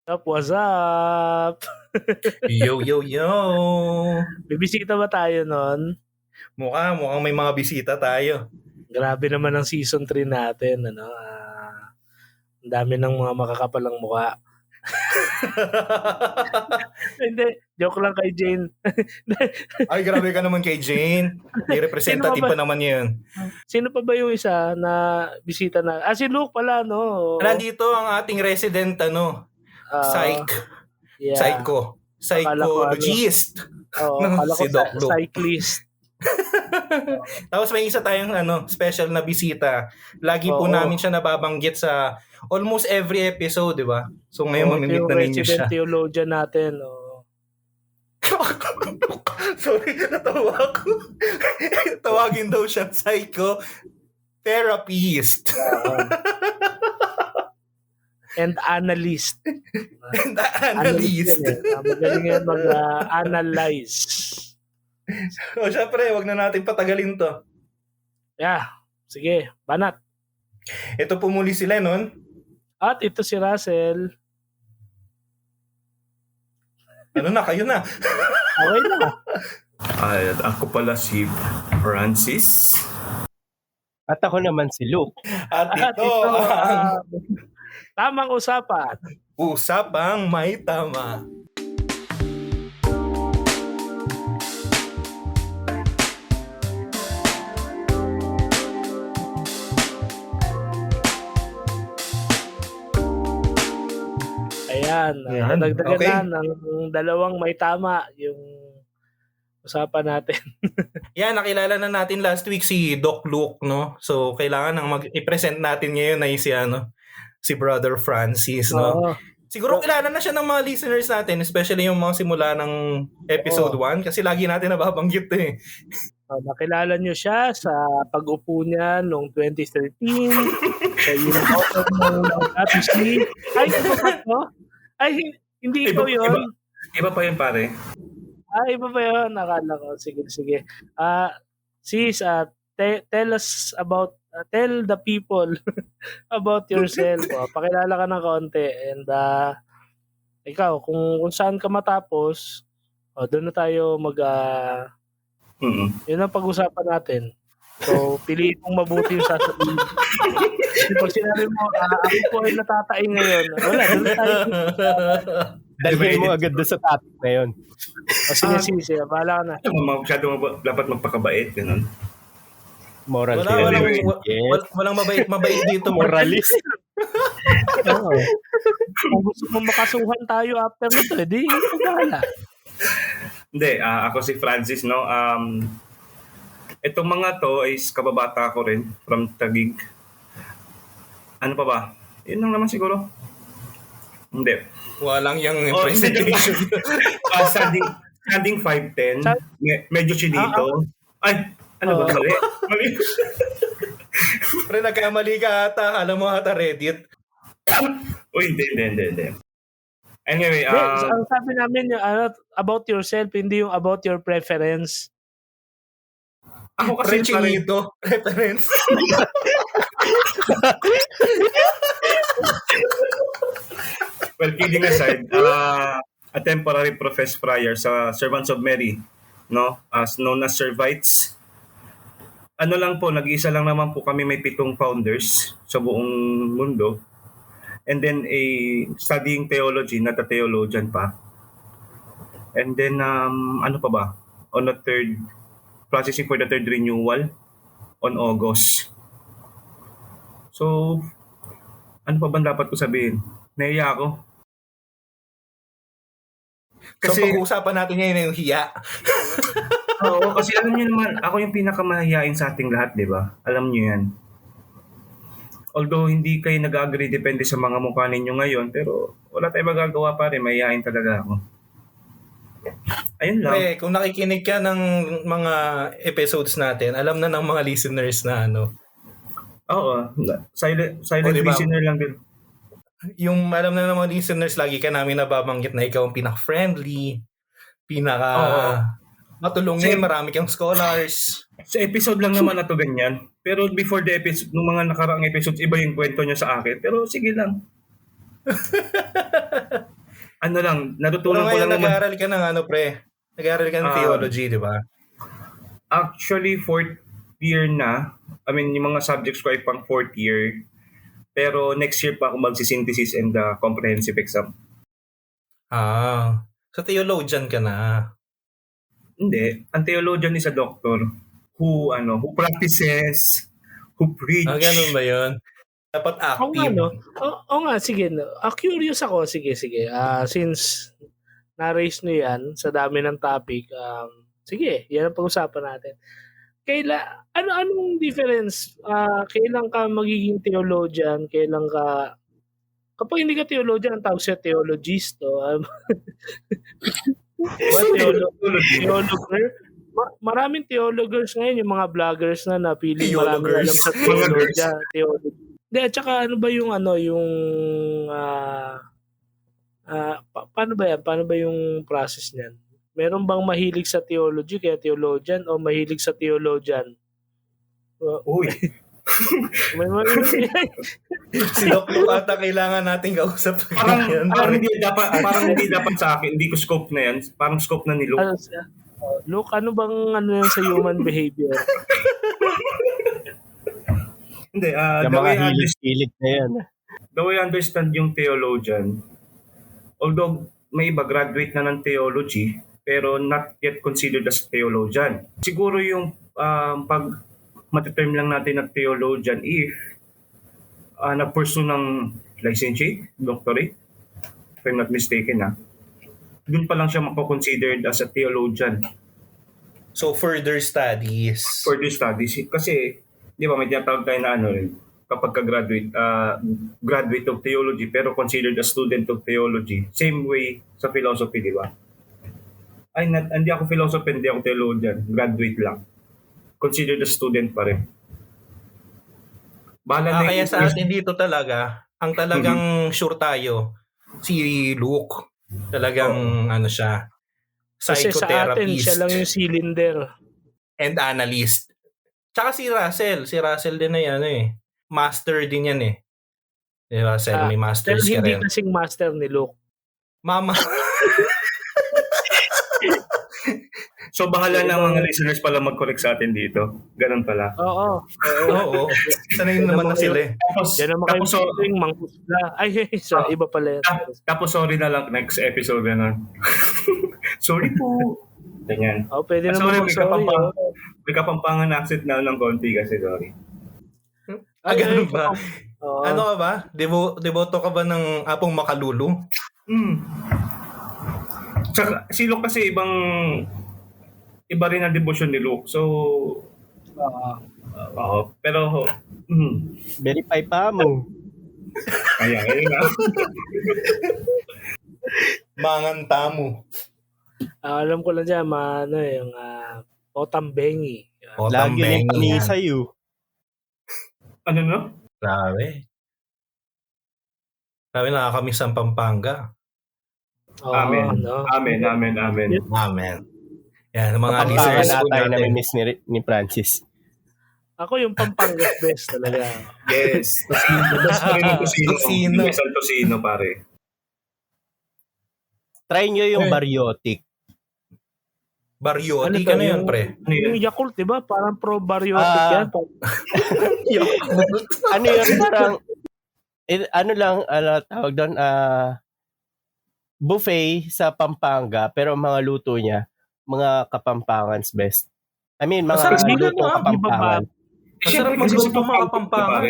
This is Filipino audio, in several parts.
What's up? Yo, yo, yo! Bibisita ba tayo nun? Mukhang may mga bisita tayo. Grabe naman ang season 3 natin. Ang dami ng mga makakapalang mukha. Hindi, joke lang kay Jane. Ay, grabe ka naman kay Jane. May representative pa naman yun. Sino pa ba yung isa na bisita na? Si Luke pala, no? Nandito ang ating resident, psychologist. Si Doc Luke. Cyclist. Tapos may isa tayong special na bisita. Lagi po namin siya nababanggit sa almost every episode, di ba? So ngayon mamimit na ninyo siya. Resident theologian natin. Sorry, natawa ako. Tawagin daw siyang psychotherapist. And analyst. Analyst. Magaling yan mag-analyze. O syempre, wag na natin patagalin to. Yeah, sige, banat. Ito po muli si Lennon. At ito si Russell. Ano na, kayo na. Okay na. At ako pala si Francis. At ako naman si Luke. At ito ang tamang usapan. Usapang may tama. Ayan. Dagdagan na ng dalawang may tama yung usapan natin. Yan, nakilala na natin last week si Doc Luke, no? So, kailangan nang i-present natin ngayon ay si Brother Francis, no? Siguro kilala na siya ng mga listeners natin, especially yung mga simula ng episode 1 kasi lagi natin nababanggit eh. Nakilala nyo siya sa pag-upo niya noong 2013 sa University ng Apisi. Ay, iba pa to? Ay, hindi ito yun. Iba pa yun, pare. Iba pa yun. Nakala ko. Sige. Sis, tell us about, tell the people about yourself. Pakilala ka ng konti. And ikaw, kung saan ka matapos, doon na tayo yun ang pag-usapan natin. So, piliin mong mabuti yung sasabihin. Pag sinabi mo, ako po ay natatain ngayon. Wala, doon tayo. Dalhin mo agad doon sa topic na yun. Sige, bahala ka na. Masyado dapat magpakabait, ganun. Moral. Walang mabait dito. Moralist. Kung gusto mong makasuhan tayo after nito, di bahala. Hindi, ako si Francis, no? Itong mga to is kababata ko rin from Taguig. Ano pa ba? Yun lang naman siguro. Hindi. Walang yung presentation. Standing 5'10". Medyo chinito. Ay, ano ba? Mali. Pre, nagkamali ka ata. Alam mo ata Reddit. Uy, hindi. Anyway, ang sabi namin yung about yourself, hindi yung about your preference. Ako kasi chinito. Preference. Well, kidding aside, a temporary professed friar sa Servants of Mary, no? As known as Servites. Ano lang po, nag-iisa lang naman po kami, may 7 founders sa buong mundo. And then studying theology, not a theologian pa. And then, ano pa ba? On the processing for the 3rd renewal on August. So, ano pa ba dapat ko sabihin? Naiya ako. Kasi pag-uusapan natin ngayon yung hiya. Oo, kasi alam niyo naman, ako yung pinakamahiyain sa ating lahat, di ba? Alam niyo yan. Although hindi kayo nag-agree, depende sa mga mukha ninyo ngayon, pero wala tayong magagawa pa rin, mahihain talaga ako. Ayun lang. Kung nakikinig ka ng mga episodes natin, alam na ng mga listeners na Oo, silent diba? listener lang din. Yung alam na ng mga listeners, lagi ka namin nababanggit na ikaw ang pinaka-friendly, matulungin, marami kang scholars. Sa episode lang naman na to ganyan. Pero before the episode, nung mga nakaraang episodes, iba yung kwento niya sa akin. Pero sige lang. ano lang, Pero natutunan ko ngayon lang naman. nag-aaral ka ng ano, pre? Nag-aaral ka ng theology, di ba? Actually, fourth year na. I mean, yung mga subjects ko ay pang fourth year. Pero next year pa ako magsisynthesis and comprehensive exam. So theologian ka na. Hindi. Ang theologian is a doctor who practices, who preach. Ganun ba yun? Dapat active. Oo nga, sige. Curious ako. Sige. Since na-raise nyo yan sa dami ng topic, sige, yan ang pag-usapan natin. Anong difference? Kailan ka magiging theologian? Kapag hindi ka theologian, ang tawag siya theologist. Theologer. Maraming theologers ngayon, yung mga vloggers na napili maraming alam sa theology. Hindi, at saka ano ba yung paano ba yan? Paano ba yung process niyan? Meron bang mahilig sa theology kaya theologian o mahilig sa theologian? Uy. Si Doc ata kailangan nating kausap. Parang hindi dapat sa akin. Hindi ko scope na yan. Parang scope na ni Luke. Luke, ano bang yan sa human behavior? Hindi. The way I understand yung theologian, although may iba graduate na ng theology, pero not yet considered as theologian. Siguro yung pag mateterm lang natin na theologian if nag-pursue ng licentiate, doctorate, if I'm not mistaken doon pa lang siya mako-considered as a theologian. So further studies. Kasi, di ba may tinatawag tayo na kapag graduate of theology pero considered a student of theology. Same way sa philosophy, di ba? Hindi ako philosopher, hindi ako theologian. Graduate lang. Considered a student pa rin. Kaya sa atin dito talaga, ang talagang sure tayo, si Luke, talagang siya, psychotherapist. Kasi sa atin, siya lang yung cylinder. And analyst. Tsaka si Russell din na yan master din yan Di ba, Russell, may masters ka rin. Hindi kasing master ni Luke. Mama. So bahala na mga listeners pala mag-correct sa atin dito. Ganun pala. Oo. Sanay naman na sila Yan naman kayo yung manghusga. Iba pala yan. Tapos sorry na lang next episode na. Sorry po. Ganyan. Pwede naman mag-sorry. May kapampangan accent na ng konti kasi sorry. Ganun ba? Ano ka ba? Deboto ka ba ng Apong Makalulu? Tsaka si Luke kasi iba rin ang devotion ni Luke. So, pero verify pa mo. Ayun na. Manganta mo. Alam ko lang dyan, yung Otambengi. Lagi yung kami sa'yo. Ano no? Grabe, nakakamiss ang Pampanga. Amen. Yan, mga listeners po natin. natin. Miss ni Francis. Ako yung Pampangas best talaga. Yes. Best pa rin ang Tosino. Yes, ang Tosino, pare. Try nyo yung bariotic. Bariotic? Ano yun, pre? Yung Yakult, diba? Parang pro-bariotic yan. Ano yun? Parang, tawag doon, buffet sa Pampanga, pero mga luto niya, mga Kapampangans best. I mean, mga luto Kapampangan. Masarap magluto mga Kapampangan.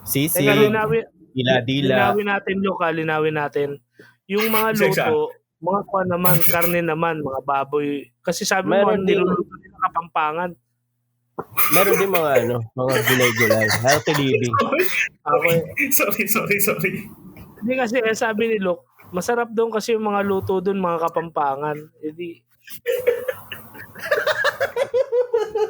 Sisig, dila-dila. Linawin natin. Yung mga luto, mga kuha naman, karne naman, mga baboy. Kasi sabi mo, niluluto nila Kapampangan. Meron din mga mga gulay-gulay. Healthy living. Okay. Sorry. Hindi kasi sabi ni Luke, masarap doon kasi yung mga luto doon, mga Kapampangan.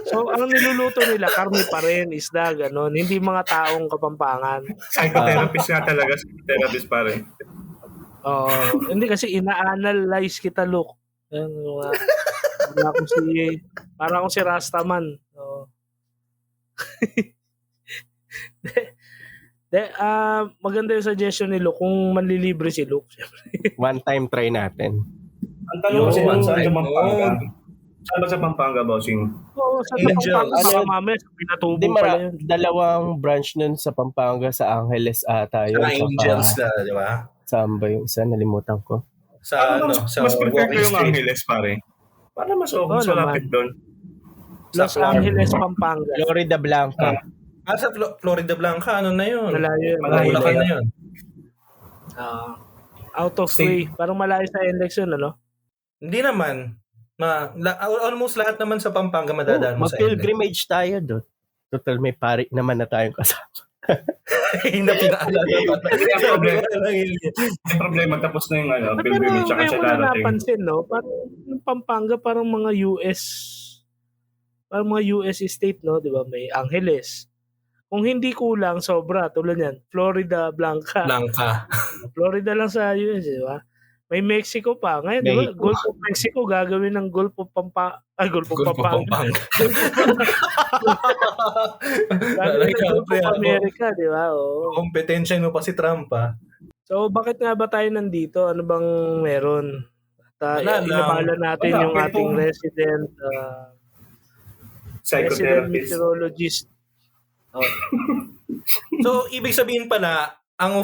So, ang niluluto nila, karne pa rin, isda, gano'n. Hindi mga taong Kapampangan. Psychotherapist nga talaga. Psychotherapist pa rin. Hindi kasi ina-analyze kita, Luke. Para akong si Rastaman. Maganda yung suggestion ni Luke kung manlilibre si Luke. One time try natin. Ang tanong kasi Yun, saan sa ayun. Pampanga? Saan ba sa Pampanga, bossing? Oo, sa Angels. Pampanga, mamaya pinatubo Hindi, pala yun. dalawang branch nun sa Pampanga, sa Angeles ata yun. Sa Angels na, di ba? Saan ba yung isa? Nalimutan ko. Sa Mas prefer ko Walking yung Street. Angeles, pare. Para mas okay, Oo mas malapit naman. doon. Los Angeles, Pampanga. Florida Blanca. Sa Florida Blanca, ano na yun? Malayo yun. Malayo Bulacan na yun. Out of State. way. Parang malayo sa election, ano? Hindi naman. Almost lahat naman sa Pampanga madadaan mo sa Index. Mag-pilgrimage tayo doon. Total, may pari naman na tayong kasama. Yung na pinaalala pa. May problema, tapos na yung Pero pilgrimage tsaka ngayon siya ko na darating. napansin, no? Parang yung Pampanga, parang mga US state, no? Di ba? May Angeles. Kung hindi kulang, sobra. Tulad yan. Florida, Blanca. Florida lang sa US, di ba? May Mexico pa. Ngayon, di ba? Mexico. Gulf of Mexico, gagawin ng Gulf of Pampanga. Gulf of Pampanga. Gagawin ng Gulf of America, di ba? Oo. Kompetensya mo pa si Trump, ha? So, bakit nga ba tayo nandito? Ano bang meron? Wala lang. Inabala natin Wala, yung pwede ating pong- resident Psychotherapist. meteorologist. Oh. So, ibig sabihin pala, ang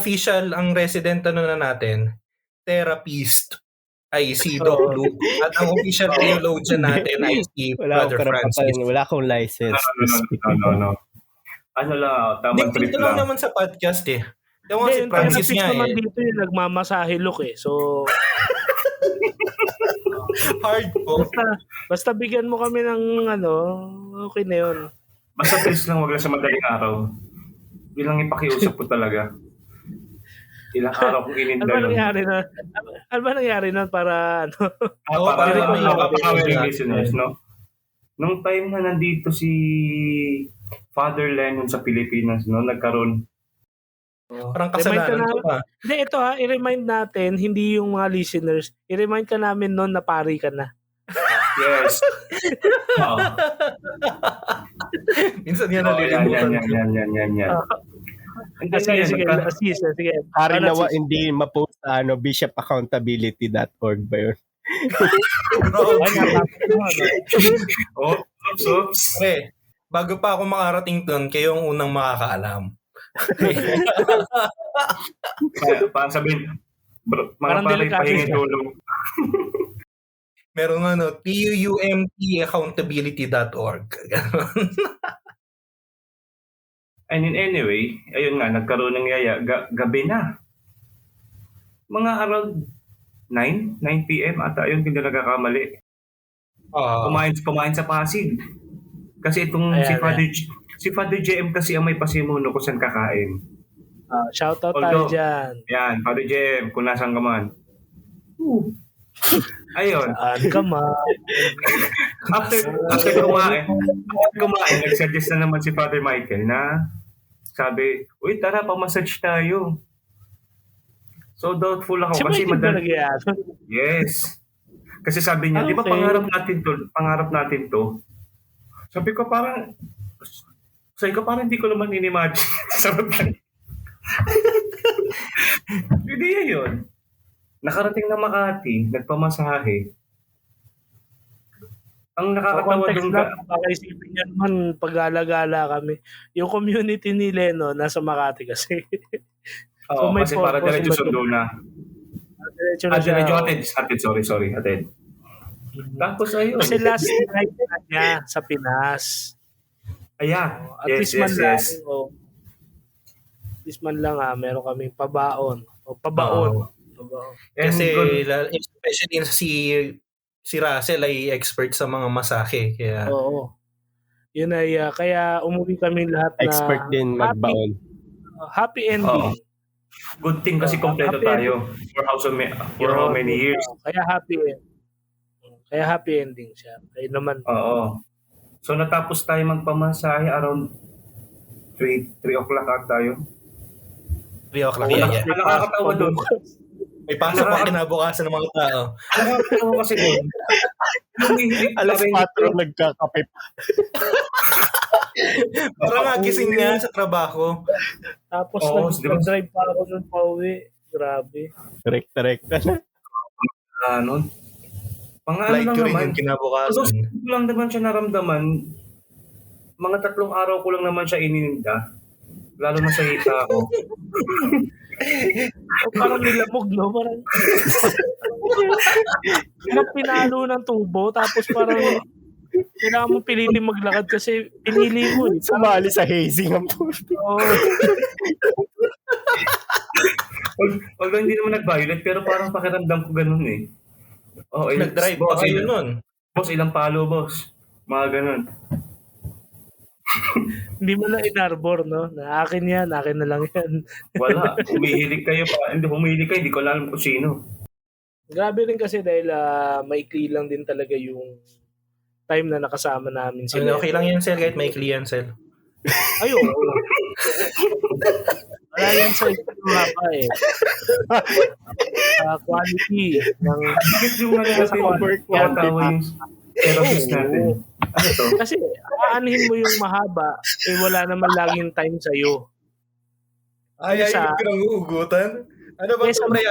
resident na natin, therapist ay si Doc Oo. Luke at ang official theologian natin ay si Wala akong Brother Francis. karapatan. Wala akong license. No. Ano lang, tamang trip Dito lang lang. naman sa podcast eh. Yung si Yung Francis therapist nga naman eh. dito yung nagmamasahe look eh. So, Hard po. basta bigyan mo kami ng okay na yun. Basta please lang, wag lang sa madaling araw. Bilang ipakiusap po talaga. Ilang araw kong ininda Ano ba yun. nangyari nun para Oo, Para para may makakawin yung listeners, no? Nung time na nandito si Father Lennon sa Pilipinas, no, nagkaroon. parang kasalanan ko pa. Hindi, ito i-remind natin, hindi yung mga listeners, i-remind ka namin nun na pari ka na. Yes. Oo. Minsan yan Oh, nalilimutan ko. yan. Hindi Sige. Hari Ano, nawa sis? hindi ma-post sa bishopaccountability.org ba yun? Ay, Oops. Okay, bago pa ako makarating doon, kayo ang unang makakaalam. Parang sabihin, bro, mga Parang pare, delikado pahingin siya. tulong. Meron TUUMTaccountability.org. And in anyway, ayun nga, nagkaroon ng yaya, gabi na. Mga around 9 p.m. ata yun, hindi nagkakamali. Kumain sa Pasig. Kasi itong Ayan, si Father JM kasi ang may pasimuno kung saan kakain. shoutout tayo Although- dyan. Yan, Father JM, kung nasan ka man. Ayun, Saan ka man? after kumain, nag-suggest na naman si Father Michael na sabi, uy, tara, pamassage tayo. So doubtful ako Si kasi Michael talaga yan. Yes. Kasi sabi niya, di ba Okay. pangarap natin to. Sabi ko parang hindi ko naman in-imagine. Sarap lang. Hindi yun. Nakarating na Makati, nagpamasahe. Ang Sa nakakatawa context doon lang, pakaisipin niya naman, pag-gala-gala kami. Yung community ni Leno, nasa Makati kasi. Oo, may kasi para purpose, diretso may- sundo na. Diretso na siya. Diretso atid. Sorry, atid. Tapos ayun. Kasi last night na niya sa Pinas. At Yes. least man lang. At least man lang meron kaming pabaon. Pabaon. And Kasi good. especially si Russell ay expert sa mga masahe. Kaya Oo. Yun ay, kaya umuwi kami lahat na Expert din magbaon. happy ending. Oo. Good thing kasi kompleto Happy tayo for how many years. Kaya happy ending siya. Kaya naman. Oo. So natapos tayo magpamasahe around 3 o'clock at tayo. 3 o'clock. Wala- Yeah. Nakakatawa doon. May pasok pa kinabukasan ng mga tao. Nakakatawa kasi doon. Alas 4 nagkakape pa. Parang nagising nga sa trabaho. Tapos di ba? nag-drive pa ako nun pauwi. Grabe. Rekta na. Ano? Flight lang ko rin naman. yung kinabukasan. Ko lang naman siya naramdaman. Mga 3 araw ko lang naman siya inininda. Lalo na sa hita ko. Parang nilamog, no? Parang pinalo ng tubo, tapos parang kailangan mo pilitin maglakad kasi pinili mo. Sumali sa hazing ang puto. Although hindi naman nag-violet, pero parang pakiramdam ko ganun eh. Nag-drive pa kayo nun. Boss, ilang palo, boss? Mga ganun. Hindi mo na inarbor, no? Na akin yan, akin na lang yan. Wala. Humihilig kayo pa. Humihilig kayo, hindi ko alam kung sino. Grabe rin kasi dahil maikli lang din talaga yung time na nakasama namin sila. Okay lang yan, Sel, kahit maikli yan, Sel. Ayun. Wala yan sa mga pa eh. Quality ng Yung natin, work quality. therapist natin. Ano to? kasi aanihin mo yung mahaba, wala naman laging time sa'yo. Ay, yung pinanguugutan? Ano ba Yes, to, pre?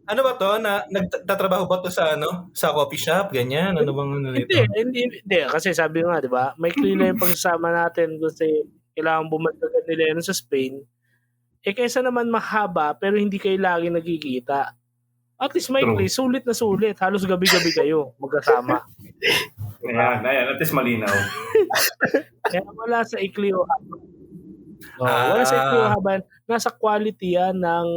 Ano ba to? Nagtatrabaho ba to sa sa coffee shop? Ganyan? Ano bang ano nito? Hindi. Kasi sabi nga, di ba, may clear yung pagsasama natin kasi kailangan bumagdagan nila yan sa Spain. Kaysa naman mahaba pero hindi kayo lagi nagkikita. At least may clear, sulit na sulit. Halos gabi-gabi kayo magkasama. Ayan. At least malinaw. Kaya wala sa ikli o haba. Wala sa ikli o haba. Nasa quality yan ng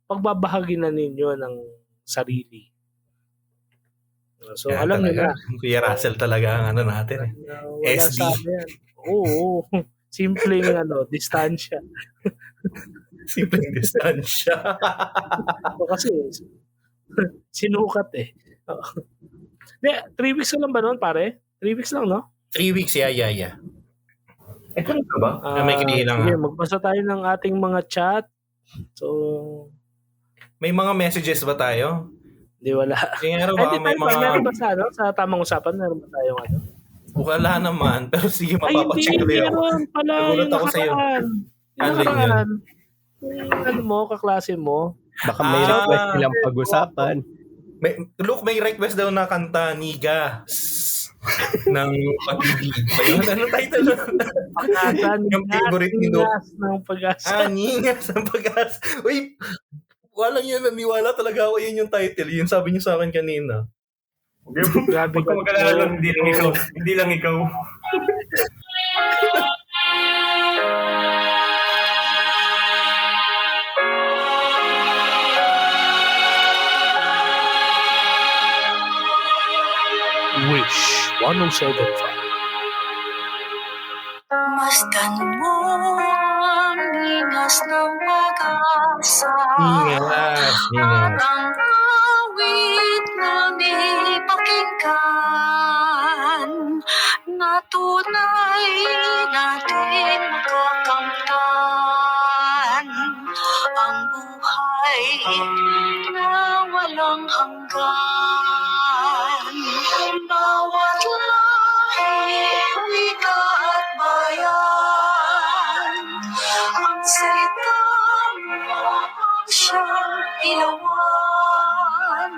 pagbabahagi na ninyo ng sarili. So, Yan alam nyo talaga. na. Kuya Russell talaga ang ano natin eh. Wala SD. sa amin yan. Oo. Simpleng distansya. Simpleng distansya. So, kasi sinukat eh. 3 weeks lang ba noon, pare? 3 weeks lang, no? 3 weeks, yeah. Ganun ka ba? May kinilang sige, magbasa tayo ng ating mga chat. So, may mga messages ba tayo? hindi, wala. Kaya baka may mga... Meron ba sa tamang usapan? Meron ba tayong ano? Wala naman. Pero sige, Ay, mapapacheck hindi. ko ako. Meron pala Nagulat yung ako sa'yo. nakaraan. Ano yun? Ano mo, kaklase mo. Baka may request nilang pag-usapan. May request daw na kanta, Niga. ng pag-ibig. Ano title? Yung favorite ni Doc. Ningas ng pag-asa. Ningas ng pag-asa. Uy, walang yun. Naniwala talaga ako yun yung title. Yun sabi niyo sa akin kanina. Huwag ka mag-alala, hindi lang ikaw. Hindi lang ikaw. Wish 107.5. Masdan mo ang ningas ng pag-asa Ningas. at ang awit na ipakinggan na tunay natin makakamtan ang buhay na walang hanggan. Bawat lahi, wika at bayan, ang salita mo ang siyang ilawan.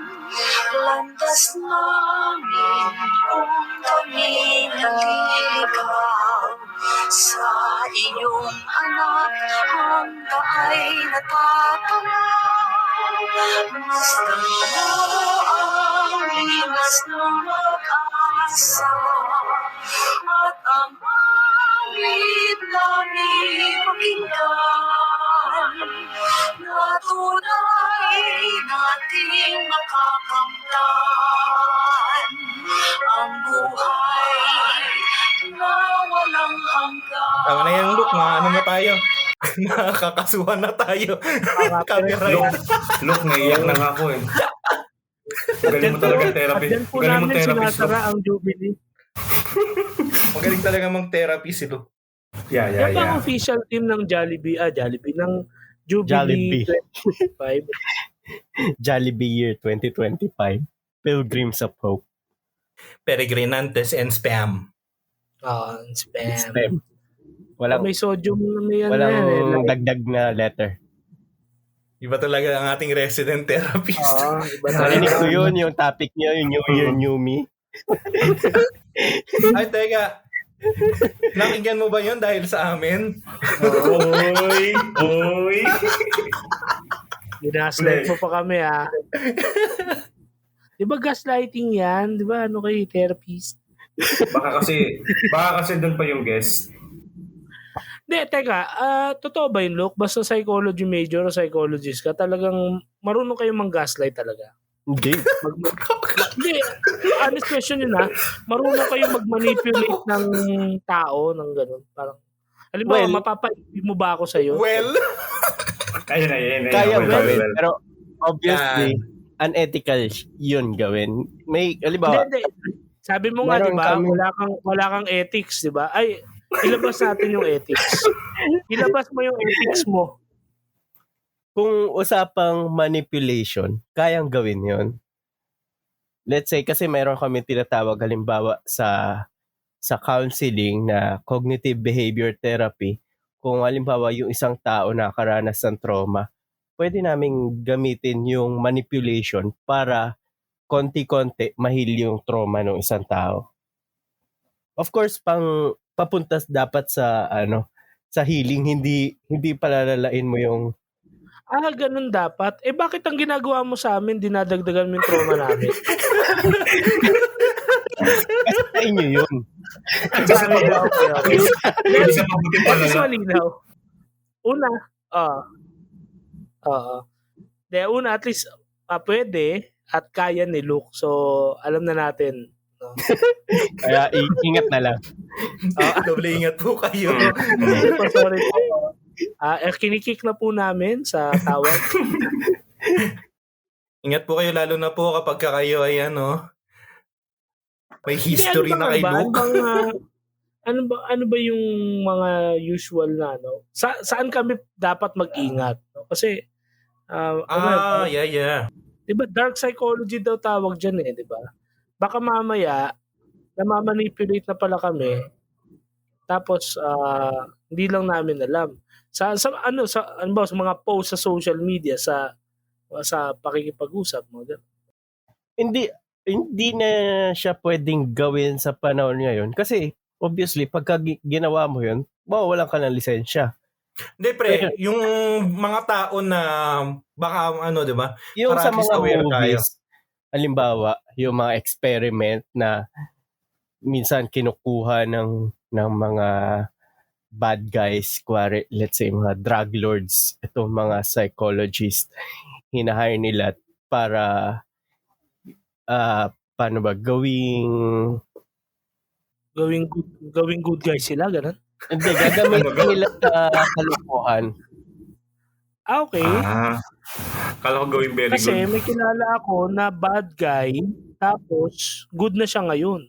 Landas namin kung kami naliligaw sa iyong anak, hangga ay natatanaw. Masdan mo ang limas ng mag-asa at ang awit namin pakinggan na tunay nating makakamtan ang buhay na walang hanggan. Tama na yan, Luke. Ano na tayo? Nakakasuhan na tayo. Copyright. Look, naiyak na nga ako eh. Magaling mo talaga therapy. At yan po Magaling mo namin therapist. sinasara ang Jubilee. Magaling talaga mag-therapy si Luke. Yeah. Yan ba ang official team ng Jollibee? Jollibee ng Jubilee Jollibee. 2025. Jollibee Year 2025. Pilgrims of Hope. Peregrinantes and spam. Spam. Spam. Walang May sodium na yan. walang dagdag na letter. Iba talaga ang ating resident therapist. Iba Narinig ko talaga. yun, yung topic niya, yung New Year, New Me. Ay, teka. Nakinggan mo ba yun dahil sa amin? Oy! Ginaslight mo pa kami, ha? Di ba gaslighting yan? Di ba ano kayo, therapist? Baka kasi doon pa yung guest. Hindi, teka. Totoo ba yun, Luke? Basta psychology major o psychologist ka, talagang marunong kayong mang-gaslight talaga? Hindi. Hindi. Honest question yun, ha? Marunong kayong mag-manipulate ng tao, ng gano'n. Parang, halimbawa, mapapaibig mo ba ako sa'yo? Well, Ayun. Kaya well. gawin. Pero obviously, unethical yun gawin. May, halimbawa, Hindi. Sabi mo nga, di Meron ba? kami- Wala kang ethics, di ba? Ay, ilabas natin yung ethics. Ilabas mo yung ethics mo. kung usapang manipulation, kayang gawin yun. Let's say, kasi meron kami tinatawag halimbawa sa counseling na cognitive behavior therapy. Kung halimbawa yung isang tao nakaranas ng trauma, pwede naming gamitin yung manipulation para konti-konti mahil yung trauma ng isang tao. Of course, papuntas dapat sa sa healing, hindi palalalain mo yung Ganun dapat. Bakit ang ginagawa mo sa amin, dinadagdagan mo yung trauma namin? sa inyo yun. Okay. Hindi sa mabuti What is talaga. malinaw? Una, una, at least, pwede at kaya ni Luke. So, alam na natin. No? Kaya ingat na lang. doble ingat po kayo. Sorry po. Kinikik na po namin sa tawag. Ingat po kayo lalo na po kapag kayo ay may history na kay Luke. Ano ba yung mga usual na saan kami dapat mag-ingat? No? Kasi Yeah. 'di ba dark psychology daw tawag diyan di ba? Baka mamaya namamanipulate na pala kami. Tapos hindi lang namin alam. Sa mga post sa social media sa pakikipag-usap mo. Hindi na siya pwedeng gawin sa panahon ngayon kasi obviously pagka ginawa mo yun, mawawalan ka ng lisensya. Hindi pre, yung mga tao na baka di ba? Yung sa Para at least mga aware movies, halimbawa, yung mga experiment na minsan kinukuha ng mga bad guys, let's say mga drug lords, itong mga psychologists, hinahire nila para paano ba gawing good guys sila, ganun. hindi, gagamitin nila sa kalokohan. Okay. Kala ko gawin very Kasi good. may kilala ako na bad guy, tapos good na siya ngayon.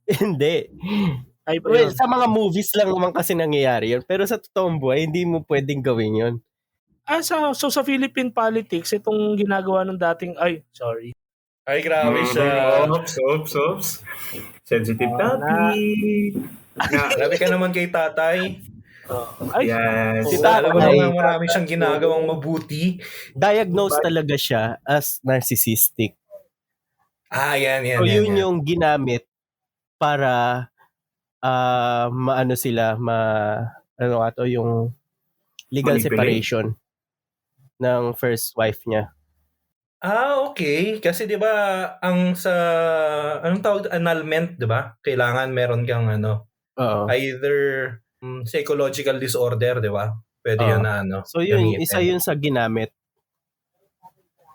Hindi. Ay ba Well, yun? sa mga movies lang naman kasi nangyayari yun. Pero sa totoong buhay, hindi mo pwedeng gawin yun. Sa Philippine politics, itong ginagawa ng dating, sorry. Ay, grabe siya. Oops. Sensitive topic. Grabe ka naman kay tatay. Yes. Si Alam mo tatay, naman marami siyang ginagawang mabuti. diagnose talaga siya as narcissistic. Yan. So yun yung ginamit para yung legal Manipulate. separation ng first wife niya. Okay. Kasi 'di ba ang sa anong tawag annulment, 'di ba? Kailangan meron kang Oo. either psychological disorder, 'di ba? Pwede yun na So yun, gamitin. isa yun sa ginamit.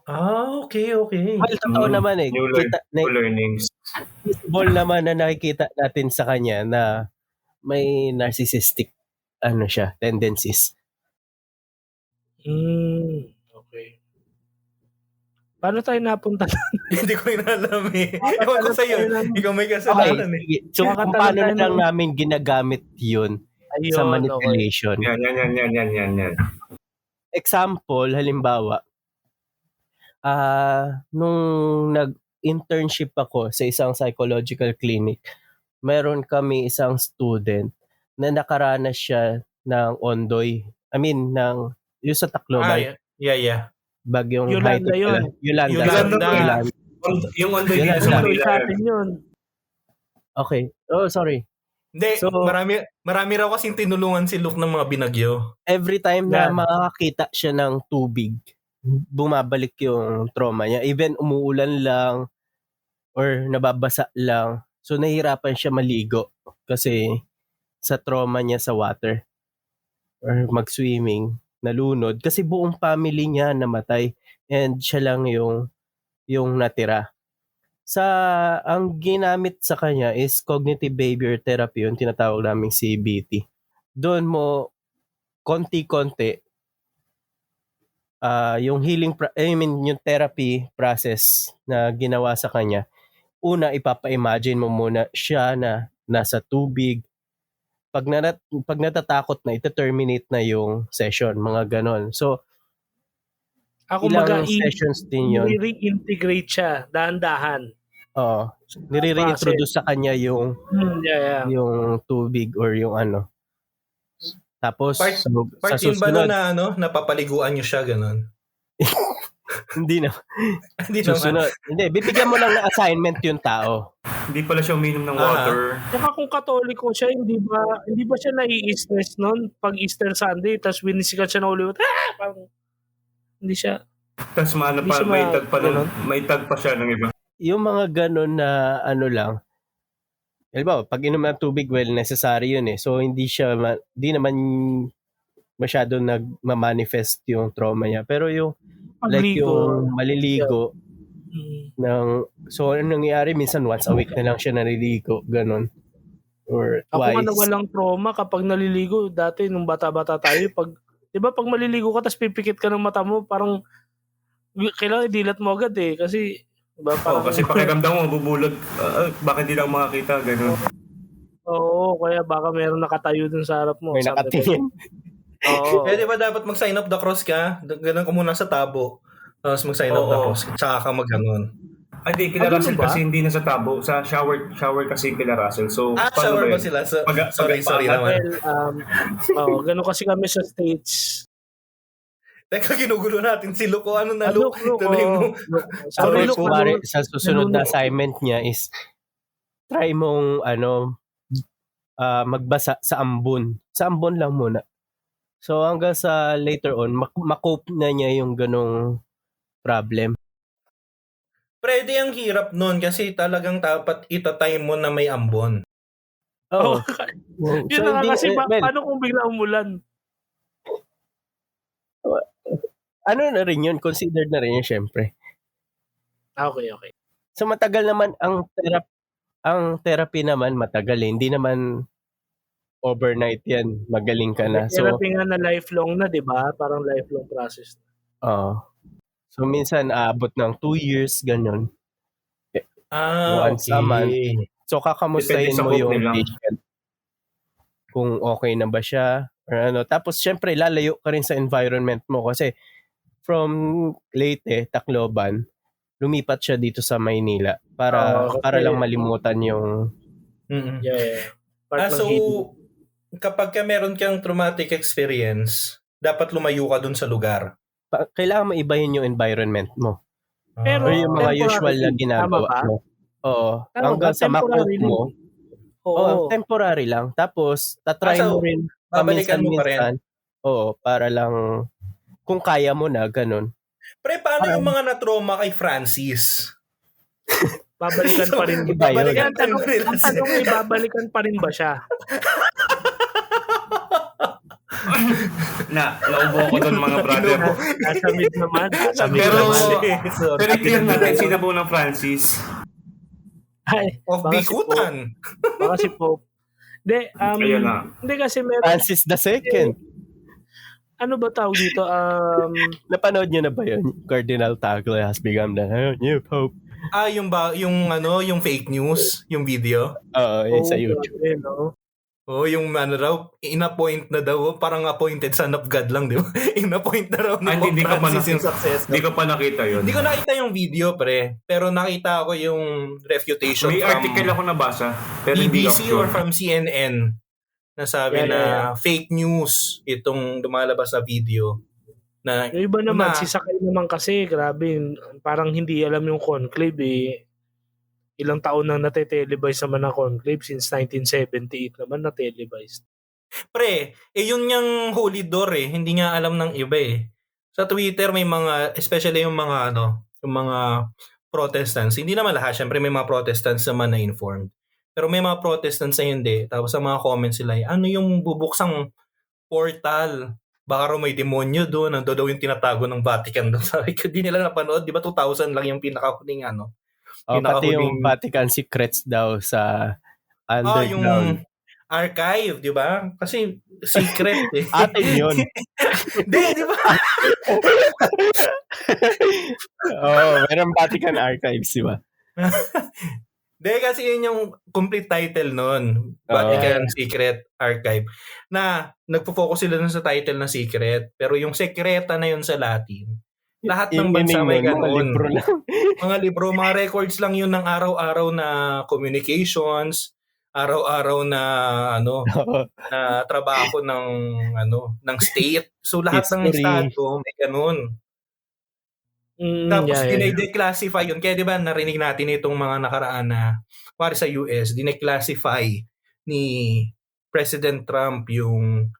Okay. Well, totoo naman New learnings. Visible naman na nakikita natin sa kanya na may narcissistic tendencies. Okay. Paano tayo napunta? Hindi ko alam eh. Ewan ko sa'yo. Ikaw may kasalanan eh. Sige. So kung paano na lang namin ginagamit yun sa manipulation. Yan. Example, halimbawa, nung nag-internship ako sa isang psychological clinic, meron kami isang student na nakaranas siya ng ondoy. I mean, yung sa Tacloban. Yeah. Bagyong Yolanda Haito yun. pala. Yolanda. Yolanda. Yung ondoy dito Yolanda. sa Tuloy Manila. sa atin yun. Okay. Oh, sorry. Hindi, So- marami raw kasing tinulungan si Luke ng mga binagyo. Every time na Yan. makakakita siya ng tubig, bumabalik yung trauma niya. Even umuulan lang or nababasa lang. So, nahihirapan siya maligo kasi sa trauma niya sa water or mag-swimming, nalunod. Kasi buong family niya namatay and siya lang yung natira. Ang ginamit sa kanya is cognitive behavior therapy, yung tinatawag naming CBT. Doon mo konti-konti yung yung therapy process na ginawa sa kanya. Una, ipapa-imagine mo muna siya na nasa tubig. Pag natatakot na, ita-terminate na yung session, mga ganon. So, Ako ilang sessions din yun. i-reintegrate siya, dahan-dahan. Oo. Nire-reintroduce sa kanya yung Yeah. yung tubig or yung ano. Tapos Part sa yun ba susunod, na napapaliguan niyo siya, ganun? hindi na. Hindi naman. Susunod. Hindi, bibigyan mo lang ng assignment yung tao. Hindi pala siya uminom ng water. Saka kung Katoliko siya, hindi ba siya nai-stress noon pag Easter Sunday, tapos winisikat siya na ulit. Parang, hindi siya. Tapos Hindi siya may tag pa siya ng iba. Yung mga ganun na ano lang, halimbawa, pag inom ng tubig, well, necessary yun eh. So, hindi naman masyado nagmamanifest yung trauma niya. Pero yung, like yung maliligo, so, anong nangyayari, minsan once a week na lang siya naliligo, ganun. Or Ako twice. nga walang trauma kapag naliligo. Dati, nung bata-bata tayo, diba pag maliligo ka, tapos pipikit ka ng mata mo, parang, kailangan idilat mo agad eh. Kasi, diba, parang, Kasi pakiramdam mo, bubulot. Bakit di lang makakita? Ganun. Oo, kaya baka meron nakatayo dun sa harap mo. May nakatingin. Oo. Pwede ba dapat mag-sign up the cross ka? Ganun ka muna sa tabo. Tapos mag-sign up the cross. Tsaka ka mag-ganon. Hindi, kila Russell ba? kasi hindi na sa tabo. Sa shower kasi kila Russell. So, Shower ba sila? Sorry naman. Well, ganun kasi kami sa States. Teka, ginugulo natin si Luke. Ano na, Luke? Luke, Tuloy mo. Sorry, Tapos, Luke. kumari, sa susunod na naluloko. assignment niya is try mong magbasa sa ambon. Sa ambon lang muna. So hanggang sa later on, makope na niya yung ganong problem. Pwede ang hirap nun kasi talagang dapat itatime mo na may ambon. Oo. Yun na nga kasi, paano kung bigla umulan? Ano na rin yun? Considered na rin yun, syempre. Okay. So matagal naman ang therapy naman matagal eh. Hindi naman overnight yan. Magaling ka na. So, therapy nga na lifelong na, di ba? Parang lifelong process. So minsan aabot ng 2 years, ganyan. Once a month. So kakamustahin Depende sa mo hope yung nila. patient. Kung okay na ba siya or ano. Tapos syempre lalayo ka rin sa environment mo kasi from Leyte, Tacloban, lumipat siya dito sa Maynila para lang malimutan yung Yeah. So kapag meron kang traumatic experience, dapat lumayo ka dun sa lugar. Kailangan maibahin yung environment mo. Pero Or yung mga usual na ginagawa tama ba? mo. Oo. Hanggang sa temporary makope mo. Oo. Temporary lang. Tapos, tatry So, mo rin babalikan mo pa rin. paminsan-minsan. Oo, para lang kung kaya mo na, ganun. Pre, paano yung mga na-trauma kay Francis? Babalikan pa rin. Iba yun. Ang tanong ay babalikan pa rin ba siya? Naubo ko doon mga brother. Nasa mid naman. Pero clear natin sino po ng Francis. Ay, Of Bikutan. Baka si Pope. Ayun na. Hindi kasi meron. Francis II. Ano ba tawag dito? Napanood niyo na ba yun? Cardinal Tagle has become the new Pope. Yung fake news, yung video. Oo, yun sa YouTube. Grabe, no? yung ano raw, in-appoint na daw, parang appointed son of God lang, di ba? In-appoint na raw ni Hindi Pope ko pa Francis yung successor. Hindi ko pa nakita yun. Hindi ko nakita yung video, pre. Pero nakita ko yung refutation May from article ako nabasa, pero hindi ako BBC sure. or from CNN na sabi na fake news itong lumalabas na video. Na, yung iba naman, si Sakay naman kasi, grabe, parang hindi alam yung conclave eh. Ilang taon nang nate-televise naman ang conclave since 1978 naman na-televise. Pre, yun yung holy door eh. Hindi nga alam ng iba eh. Sa Twitter may mga, especially yung mga yung mga Protestants, hindi naman lahat, syempre may mga Protestants naman na informed. Pero may mga Protestants na hindi. Tapos sa mga comments sila, ano yung bubuksang portal? Baka raw may demonyo doon, ando daw yung tinatago ng Vatican doon. Sabi ko, di nila napanood, di ba 2,000 lang yung pinakahuling pati yung Vatican Secrets daw sa underground. Yung archive, di ba? Kasi secret eh. Atin yun. Di ba? Meron Vatican Archives, di ba? Kasi yun yung complete title nun. Vatican Secret Archive. Na nagpo-focus sila dun sa title na secret. Pero yung sekreta na yun sa Latin, lahat ng bansa may ganun. Mga libro, mga records lang yun ng araw-araw na communications, araw-araw na na trabaho ng state. So lahat ng estado may ganun. Tapos dineclassify yun. Kaya di ba narinig natin itong mga nakaraan na para sa US, dineclassify ni President Trump yung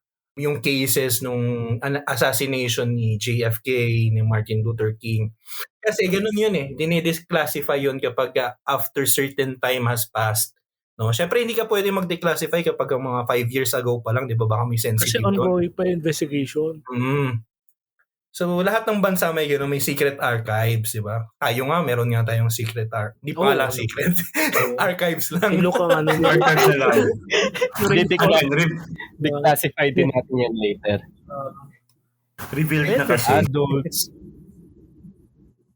cases nung assassination ni JFK, ni Martin Luther King. Kasi ganun yun eh. Dinidisclassify yun kapag after certain time has passed. No? Syempre hindi ka pwede mag-declassify kapag mga 5 years ago pa lang, di ba? Baka may sensitive. Kasi ongoing pa investigation. So, lahat ng bansa may gano'n, may secret archives, di ba? Tayo nga, meron nga tayong secret Hindi pa lang secret. Archives lang. Ilokang archives na lang. Declassify din natin yan later. Revealed na kasi. Adults.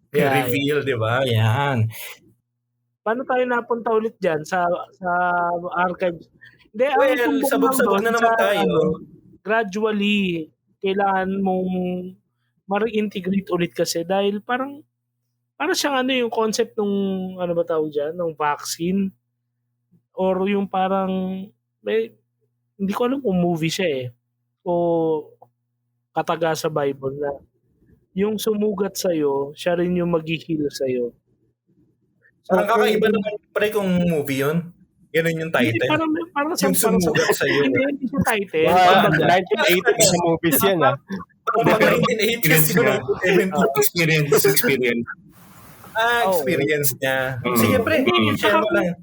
Reveal, di ba? Yan. Paano tayo napunta ulit dyan sa archives? Hindi, sabog-sabog na naman tayo. Gradually, kailangan mong ma-reintegrate ulit kasi dahil parang siyang yung concept nung ba tawag dyan, ng vaccine or yung parang hindi ko alam kung movie siya eh o kataga sa Bible na yung sumugat sa'yo, siya rin yung mag-heal sa'yo. Parang kakaiba naman pre kung movie yun. Ganun yung title. Parang yung sumugat sa'yo. Hindi siya title. 1980 sa movies yan Pag 1980s yun. Experience. Experience niya. Sige pre, share mo lang.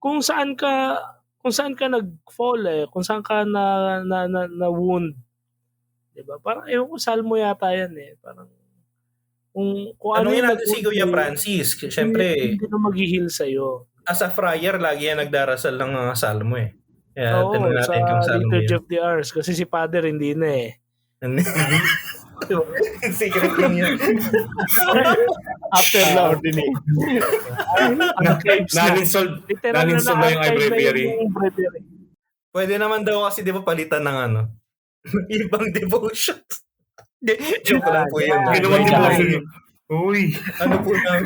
Kung saan ka nag-fall kung saan ka na wound. 'Di ba? Parang ko salmo yata yan Parang kung ano yung natin si Kuya Francis, syempre hindi na mag-heal sa iyo. As a friar, lagi yan nagdarasal ng salmo eh. Kaya tanong natin kung salmo Liturgy of the Hours kasi si Father hindi na Secret lang yun. After na ordination. Na-install na yung breviary. Pwede naman daw kasi di ba palitan ng ibang devotion. Joke lang po yun. Ginawang devotion. Uy. Po na,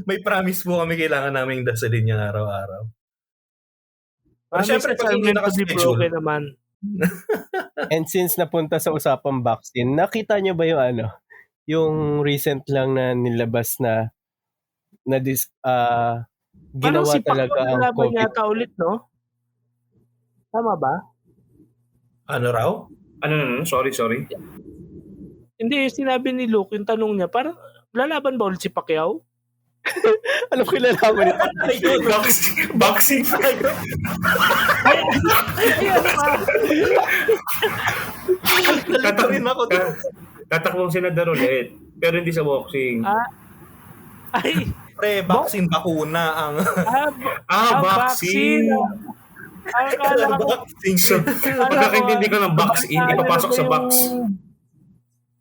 may promise po kami kailangan naming dasalin yan araw-araw. Pero syempre pag hindi naka-schedule naman. And since napunta sa usapang vaccine, nakita nyo ba yung recent lang na nilabas na ginawa si talaga ang COVID? Yata ulit, no? Tama ba? Ano raw? Ano? Sorry. Hindi, sinabi ni Luke, yung tanong niya, parang lalaban ba ulit si Pacquiao? Ano kilalaman nito? Boxing tayo. Tatakbong senador ulit. Pero hindi sa boxing. Vaccine, bakuna ang... vaccine. Pagkakaintindi ko ng vaccine, ipapasok sa box.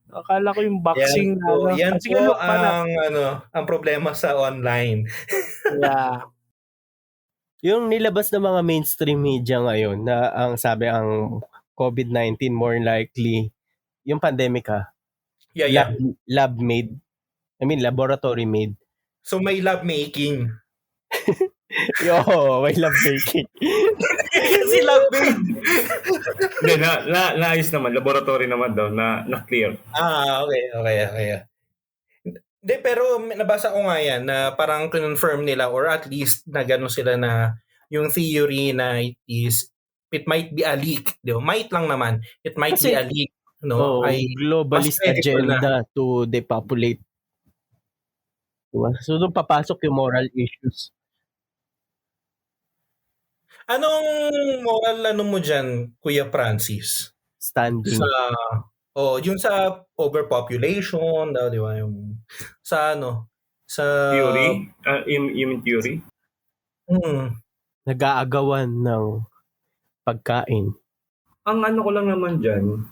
Akala ko yung boxing. Yan po ang problema sa online. Yeah. Yung nilabas ng mga mainstream media ngayon na ang sabi ang COVID-19 more likely yung pandemic Yeah. lab made. I mean laboratory made. So may love making. May lab making. Kasi love made. Hindi, naayos naman. Laboratory naman daw na clear. Okay. Hindi, pero nabasa ko nga yan na parang confirm nila or at least na gano'n sila na yung theory na it might be a leak. Diba? Might lang naman. It might be a leak. No? Ay globalist agenda to depopulate. Diba? So doon papasok yung moral issues. Anong moral mo dyan, Kuya Francis? Standing. Yung sa overpopulation, di ba? Yung sa sa theory? You mean theory? Nag-aagawan ng pagkain. Ang ko lang naman dyan,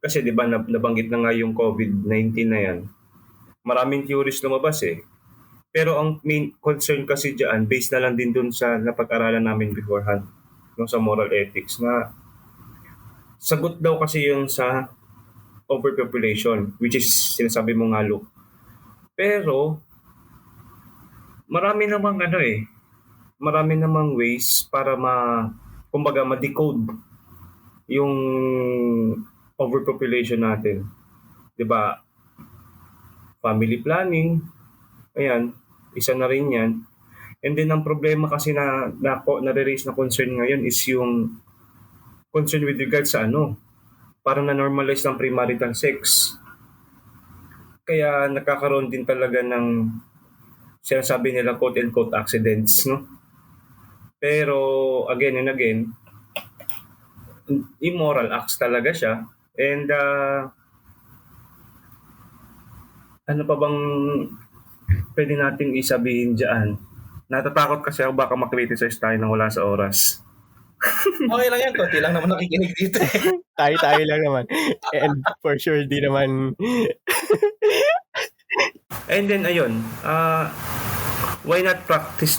kasi di ba nabanggit na nga yung COVID-19 na yan, maraming theories lumabas eh. Pero ang main concern kasi dyan, based na lang din dun sa napag-aralan namin beforehand, sa moral ethics, na sagot daw kasi yung sa overpopulation, which is sinasabi mo nga, Luke. Pero, marami namang ways para ma-decode yung overpopulation natin. Diba? Family planning, ayan, isa na rin yan. And then, ang problema kasi na nare-raise na concern ngayon is yung concern with regards sa parang na-normalize ng premarital sex. Kaya nakakaroon din talaga ng sinasabi nila quote-unquote accidents, no? Pero again and again, immoral acts talaga siya. And ano pa bang pwede nating isabihin dyan? Natatakot kasi ako baka makriticize tayo nang wala sa oras. Okay lang yan. Konti lang naman nakikinig dito. Tayo lang naman. And for sure, di naman... And then, ayun. Why not practice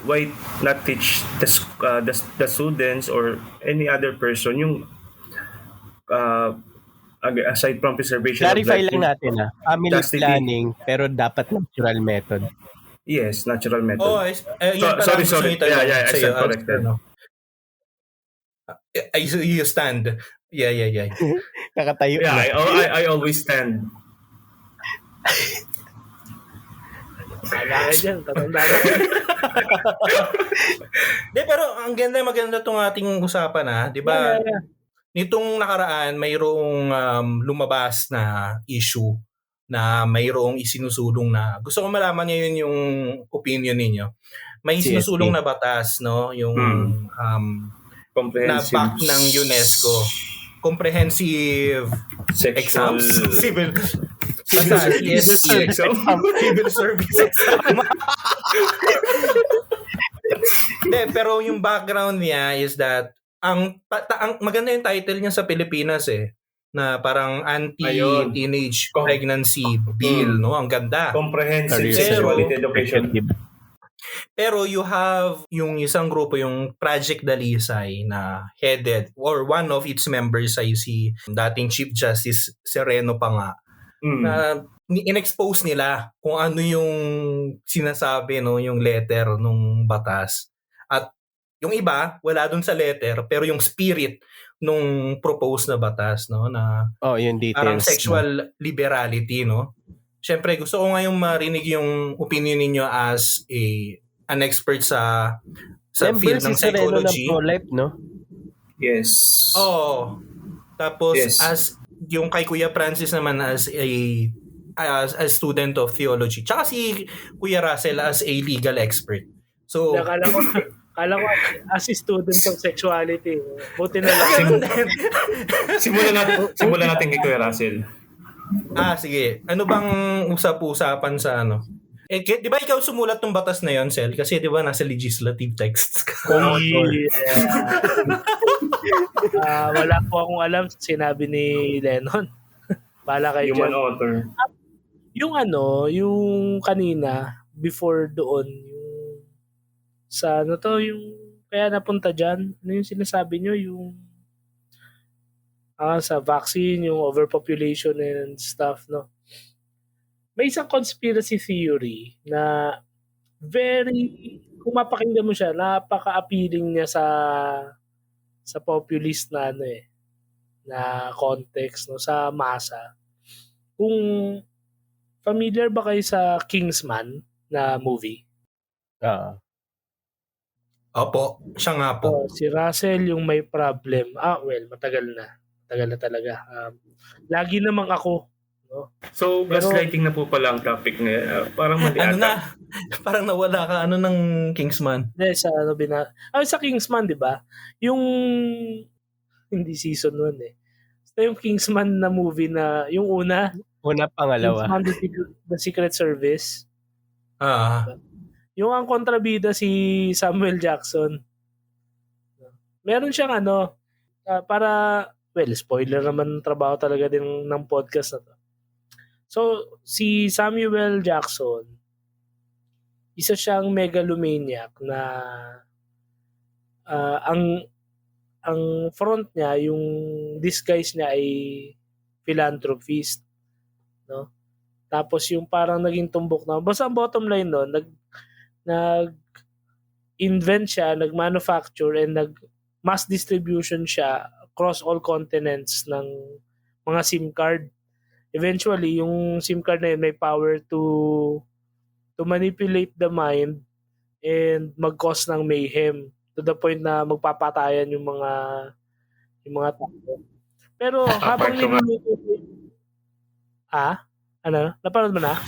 why not teach the students or any other person yung aside from preservation clarify of life, lang natin family planning pero dapat natural method. Yes, natural method. Sorry. Yeah, I said corrected. You stand. Yeah. Nakatayo. Yeah, I always stand. Kailangan dyan, tatanda na. Pero ang maganda itong ating usapan di ba? Yeah. Nitong nakaraan, mayroong lumabas na issue na mayroong isinusulong na gusto ko malaman ngayon yung opinion ninyo. May isinusulong na batas, no? Yung na back ng UNESCO. Comprehensive Sexual exams. Civil service exam. Pero yung background niya is that ang maganda yung title niya sa Pilipinas na parang anti-teenage pregnancy bill, no? Ang ganda. Comprehensive sexuality education. Pero you have yung isang grupo, yung Project Dalisay na headed or one of its members ay si dating Chief Justice Sereno pa nga. Na in-expose nila kung ano yung sinasabi, no, yung letter nung batas. At yung iba, wala dun sa letter, pero yung spirit nung proposed na batas, no, na yung details, parang sexual liberality, no. Siyempre, gusto ko ngayong marinig yung opinion ninyo as an expert sa field ng psychology. Ng pro-life, no? Yes. Tapos as yung kay Kuya Francis naman as a student of theology. Tsaka si Kuya Russell as a legal expert. So, Kala ko as a student of sexuality. Buti na lang. Simulan natin kay Kuya Russell. Sige. Ano bang usap-usapan sa di ba ikaw sumulat ng batas na yon, Sel? Kasi di ba nasa legislative texts ka. Wala po akong alam sinabi ni Lennon. Bala kayo Human dyan. author. Yung yung kanina, before doon, sa ano to, yung kaya napunta dyan, ano yung sinasabi nyo, yung sa vaccine, yung overpopulation and stuff, no? May isang conspiracy theory na kung mapakinggan mo siya, napaka-appealing niya sa populist na ano na context, no, sa masa. Kung familiar ba kayo sa Kingsman na movie? Ah. Opo, siya nga po. Si Russell yung may problem. Matagal na. Matagal na talaga. Lagi namang ako. No? So, gaslighting na po pala ang topic ngayon. Parang mali Ano ata. na? Parang nawala ka ng Kingsman. Sa Kingsman, di ba? Yung hindi season 1 eh. Basta yung Kingsman na movie na yung una. Pangalawa. Kingsman The Secret Service. Yung ang kontrabida si Samuel Jackson. Meron siyang spoiler naman trabaho talaga din ng podcast na to. So, si Samuel Jackson, isa siyang megalomaniac na ang front niya, yung disguise niya ay philanthropist. No? Tapos yung parang naging tumbok na. Basta ang bottom line doon, nag-invent siya, nag-manufacture, and nag-mass distribution siya across all continents ng mga SIM card. Eventually, yung SIM card na yun may power to manipulate the mind and mag-cause ng mayhem to the point na magpapatayan yung mga tao. Pero habang niluluto napanood mo na?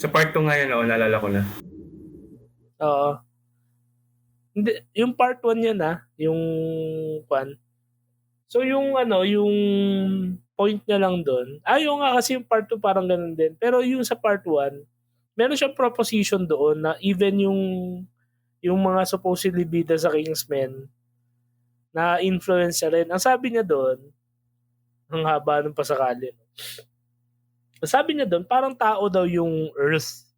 Sa part 2 ngayon, naalala ko na. Oo. Hindi, yung part 1 yan yung kwan. So yung yung point niya lang doon. Yung nga kasi yung part 2 parang ganun din. Pero yung sa part 1, meron siyang proposition doon na even yung mga supposedly bida sa Kingsman na influence rin. Ang sabi niya doon, ang haba ng pasakali. Ang sabi niya doon, parang tao daw yung Earth.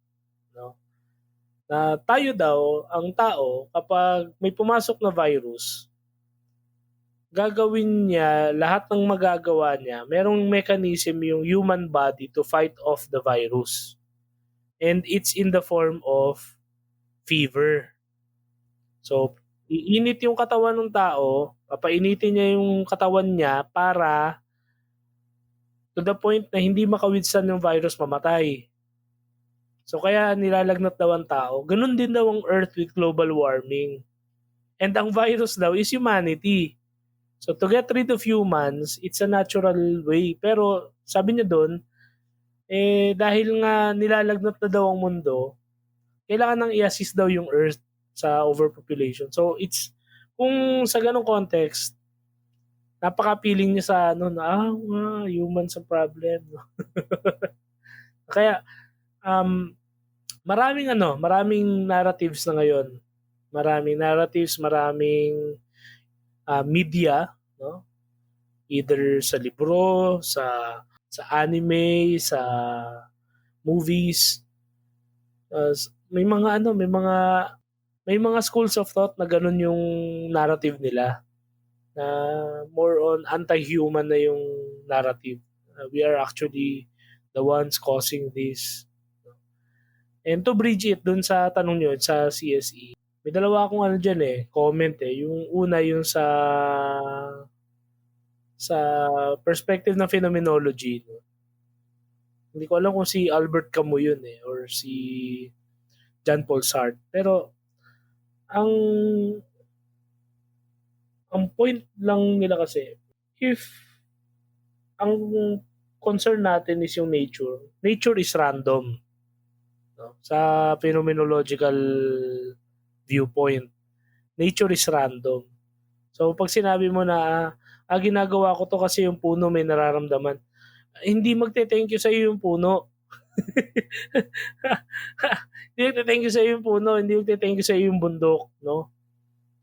No? Na tayo daw, ang tao, kapag may pumasok na virus, gagawin niya, lahat ng magagawa niya, merong mechanism yung human body to fight off the virus. And it's in the form of fever. So, iinit yung katawan ng tao, papainitin niya yung katawan niya para to the point na hindi makawithstand yung virus, mamatay. So kaya nilalagnat daw ang tao. Ganun din daw ang Earth with global warming. And ang virus daw is humanity. So to get rid of humans, it's a natural way. Pero sabi niya doon, dahil nga nilalagnat na daw ang mundo, kailangan nang i-assist daw yung Earth sa overpopulation. So it's, kung sa ganung context, napaka-appealing niya sa humans ang problem. Kaya maraming narratives na ngayon. Maraming narratives, maraming media, no? Either sa libro, sa anime, sa movies. May mga schools of thought na ganun yung narrative nila. Na more on anti-human na yung narrative. We are actually the ones causing this. And to bridge it dun sa tanong nyo sa CSE, may dalawa akong comment Yung una yung sa perspective ng phenomenology. No? Hindi ko alam kung si Albert Camus yun or si Jean Paul Sartre. Pero ang point lang nila kasi, if ang concern natin is yung nature is random. No? Sa phenomenological viewpoint, nature is random. So pag sinabi mo na ginagawa ko to kasi yung puno may nararamdaman, hindi magte-thank you sa iyo yung puno. Hindi magte-thank you sa iyo yung puno, hindi magte-thank you sa iyo yung bundok, no?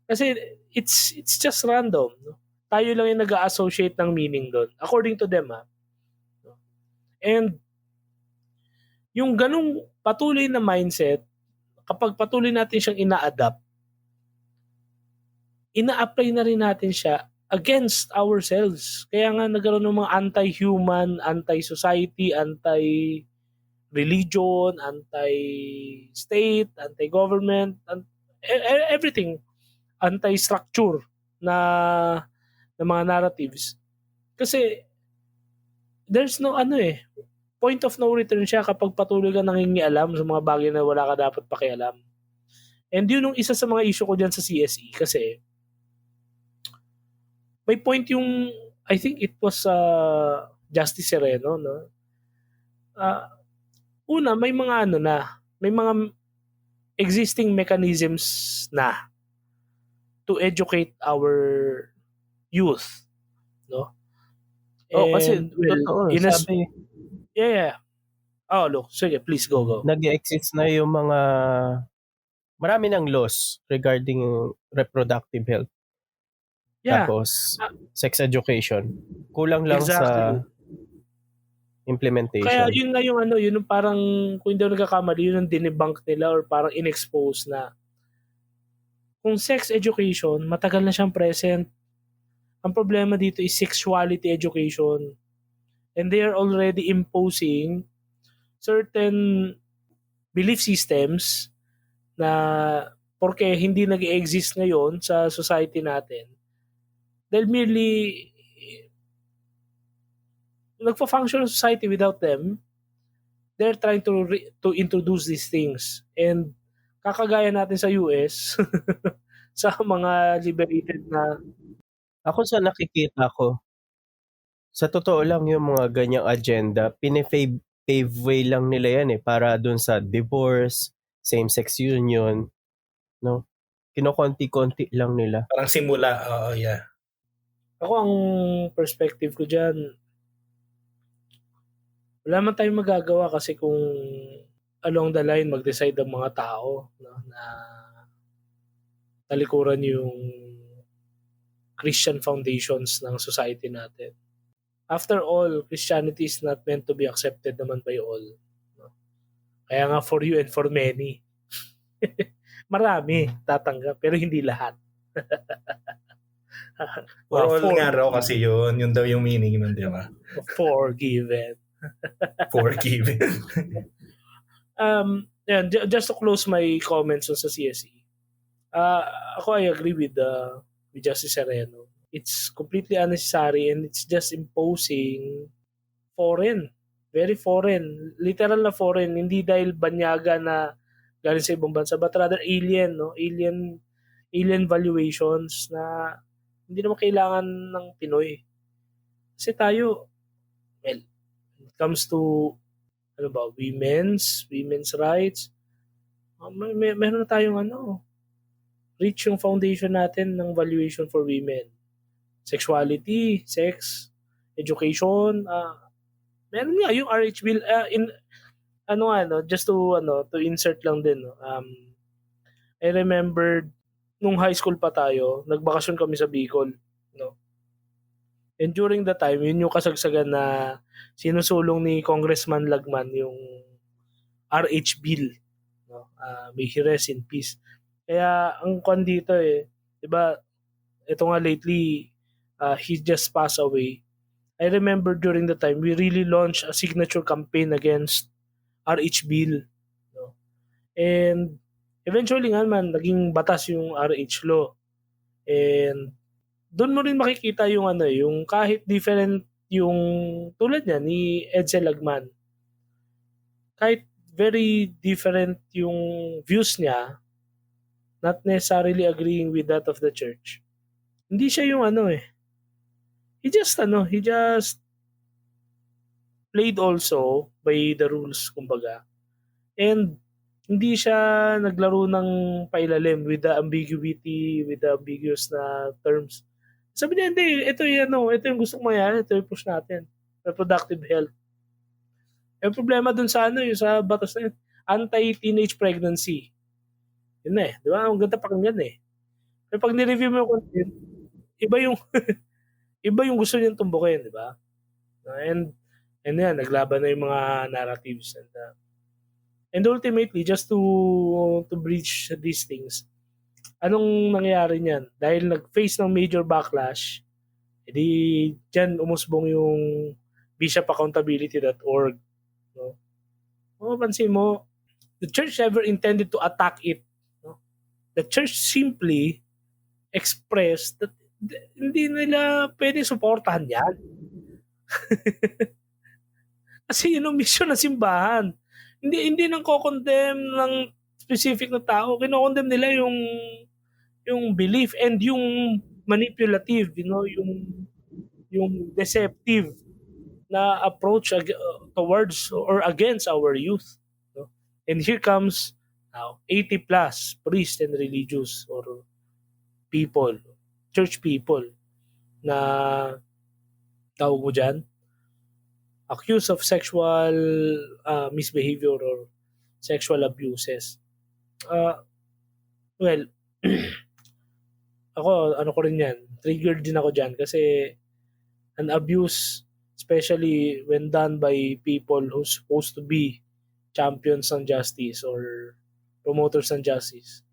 Kasi it's just random, no? Tayo lang yung nag-associate ng meaning doon according to them. And yung ganung patuloy na mindset, kapag patuloy natin siyang ina-adapt, ina-apply na rin natin siya against ourselves. Kaya nga nagkaroon ng mga anti-human, anti-society, anti-religion, anti-state, anti-government, everything, anti-structure na mga narratives. Kasi there's no point of no return siya kapag patuloy ka nangingialam sa mga bagay na wala ka dapat pakialam. And yun yung isa sa mga issue ko dyan sa CSE kasi may point yung, I think it was Justice Sereno, no? Una, may mga may mga existing mechanisms na to educate our youth, no? Kasi totoo, sabi, yeah. Oh, look, sige, please go. Nag-exist na yung mga, marami ng laws regarding reproductive health. Yeah. Tapos, sex education. Kulang lang Exactly. sa implementation. Kaya yun na yung yun yung parang, kung hindi ako nagkakamali, yun ang dinebunk nila or parang inexpose na kung sex education, matagal na siyang present. Ang problema dito is sexuality education. And they are already imposing certain belief systems na porque hindi nag-exist ngayon sa society natin, they'll merely nagpa-function ng society without them. They're trying to introduce these things. And kakagaya natin sa US, sa mga liberated na... Ako sa nakikita ko, sa totoo lang yung mga ganyang agenda, pave way lang nila yan para dun sa divorce, same-sex union, no? Kinokonti-konti lang nila. Parang simula, yeah. Ako ang perspective ko dyan, wala man tayong magagawa kasi kung along the line mag-decide ang mga tao, no, na talikuran yung Christian foundations ng society natin. After all, Christianity is not meant to be accepted naman by all. No? Kaya nga for you and for many. Marami tatanggap, pero hindi lahat. For all nga raw kasi yun. Yun daw yung meaning nun, di ba? Forgiven. Forgiven. Just to close my comments on sa CSE. Ako I agree with Justice Sereno. It's completely unnecessary and it's just imposing foreign. Very foreign. Literal na foreign. Hindi dahil banyaga na galing sa ibang bansa but rather alien, no? Alien valuations na hindi naman kailangan ng Pinoy. Kasi tayo, well, when it comes to women's rights, meron na tayong rich yung foundation natin ng valuation for women. Sexuality, sex, education, meron nga yung RH bill just to insert lang din, no. I remember nung high school pa tayo, nagbakasyon kami sa Bicol, no. And during the time, yun yung kasagsagan na sinusulong ni Congressman Lagman yung RH bill, no. May he rest in peace. Kaya ang kwan dito diba, ito nga lately, he just passed away. I remember during the time, we really launched a signature campaign against RH bill. No? And eventually nga man, naging batas yung RH law. And doon mo rin makikita yung yung kahit different yung tulad niya ni Edsel Lagman. Kahit very different yung views niya, not necessarily agreeing with that of the church. Hindi siya yung he just played also by the rules, kumbaga. And hindi siya naglaro ng pailalim with the ambiguity, with the ambiguous na terms. Sabi niya, hindi, ito yung gusto ko mangyari, ito yung push natin. Reproductive health. Yung problema dun sa yung sa batas na yun, anti-teenage pregnancy. Yun di ba? Ang ganda pakinggan Pero pag nireview mo yung content, iba yung iba yung gusto niyang tumbukin, di ba? And yan, naglaban na yung mga narratives. And ultimately, just to bridge these things, Anong nangyari niyan? Dahil nag-face ng major backlash, edi dyan umusbong yung bishopaccountability.org. No? Mapapansin mo, the church never intended to attack it. No? The church simply expressed that hindi nila pwede suportahan yan. Kasi yun ang mission ng simbahan. Hindi nang ko-condemn ng specific na tao. Kino-condemn nila yung belief and yung manipulative, yung deceptive na approach towards or against our youth. No? And here comes now 80 plus priests and religious or people, church people na tawag mo dyan, accused of sexual misbehavior or sexual abuses. Well, ako, ano ko rin yan, triggered din ako dyan kasi an abuse, especially when done by people who's supposed to be champions ng justice or promoters ng justice.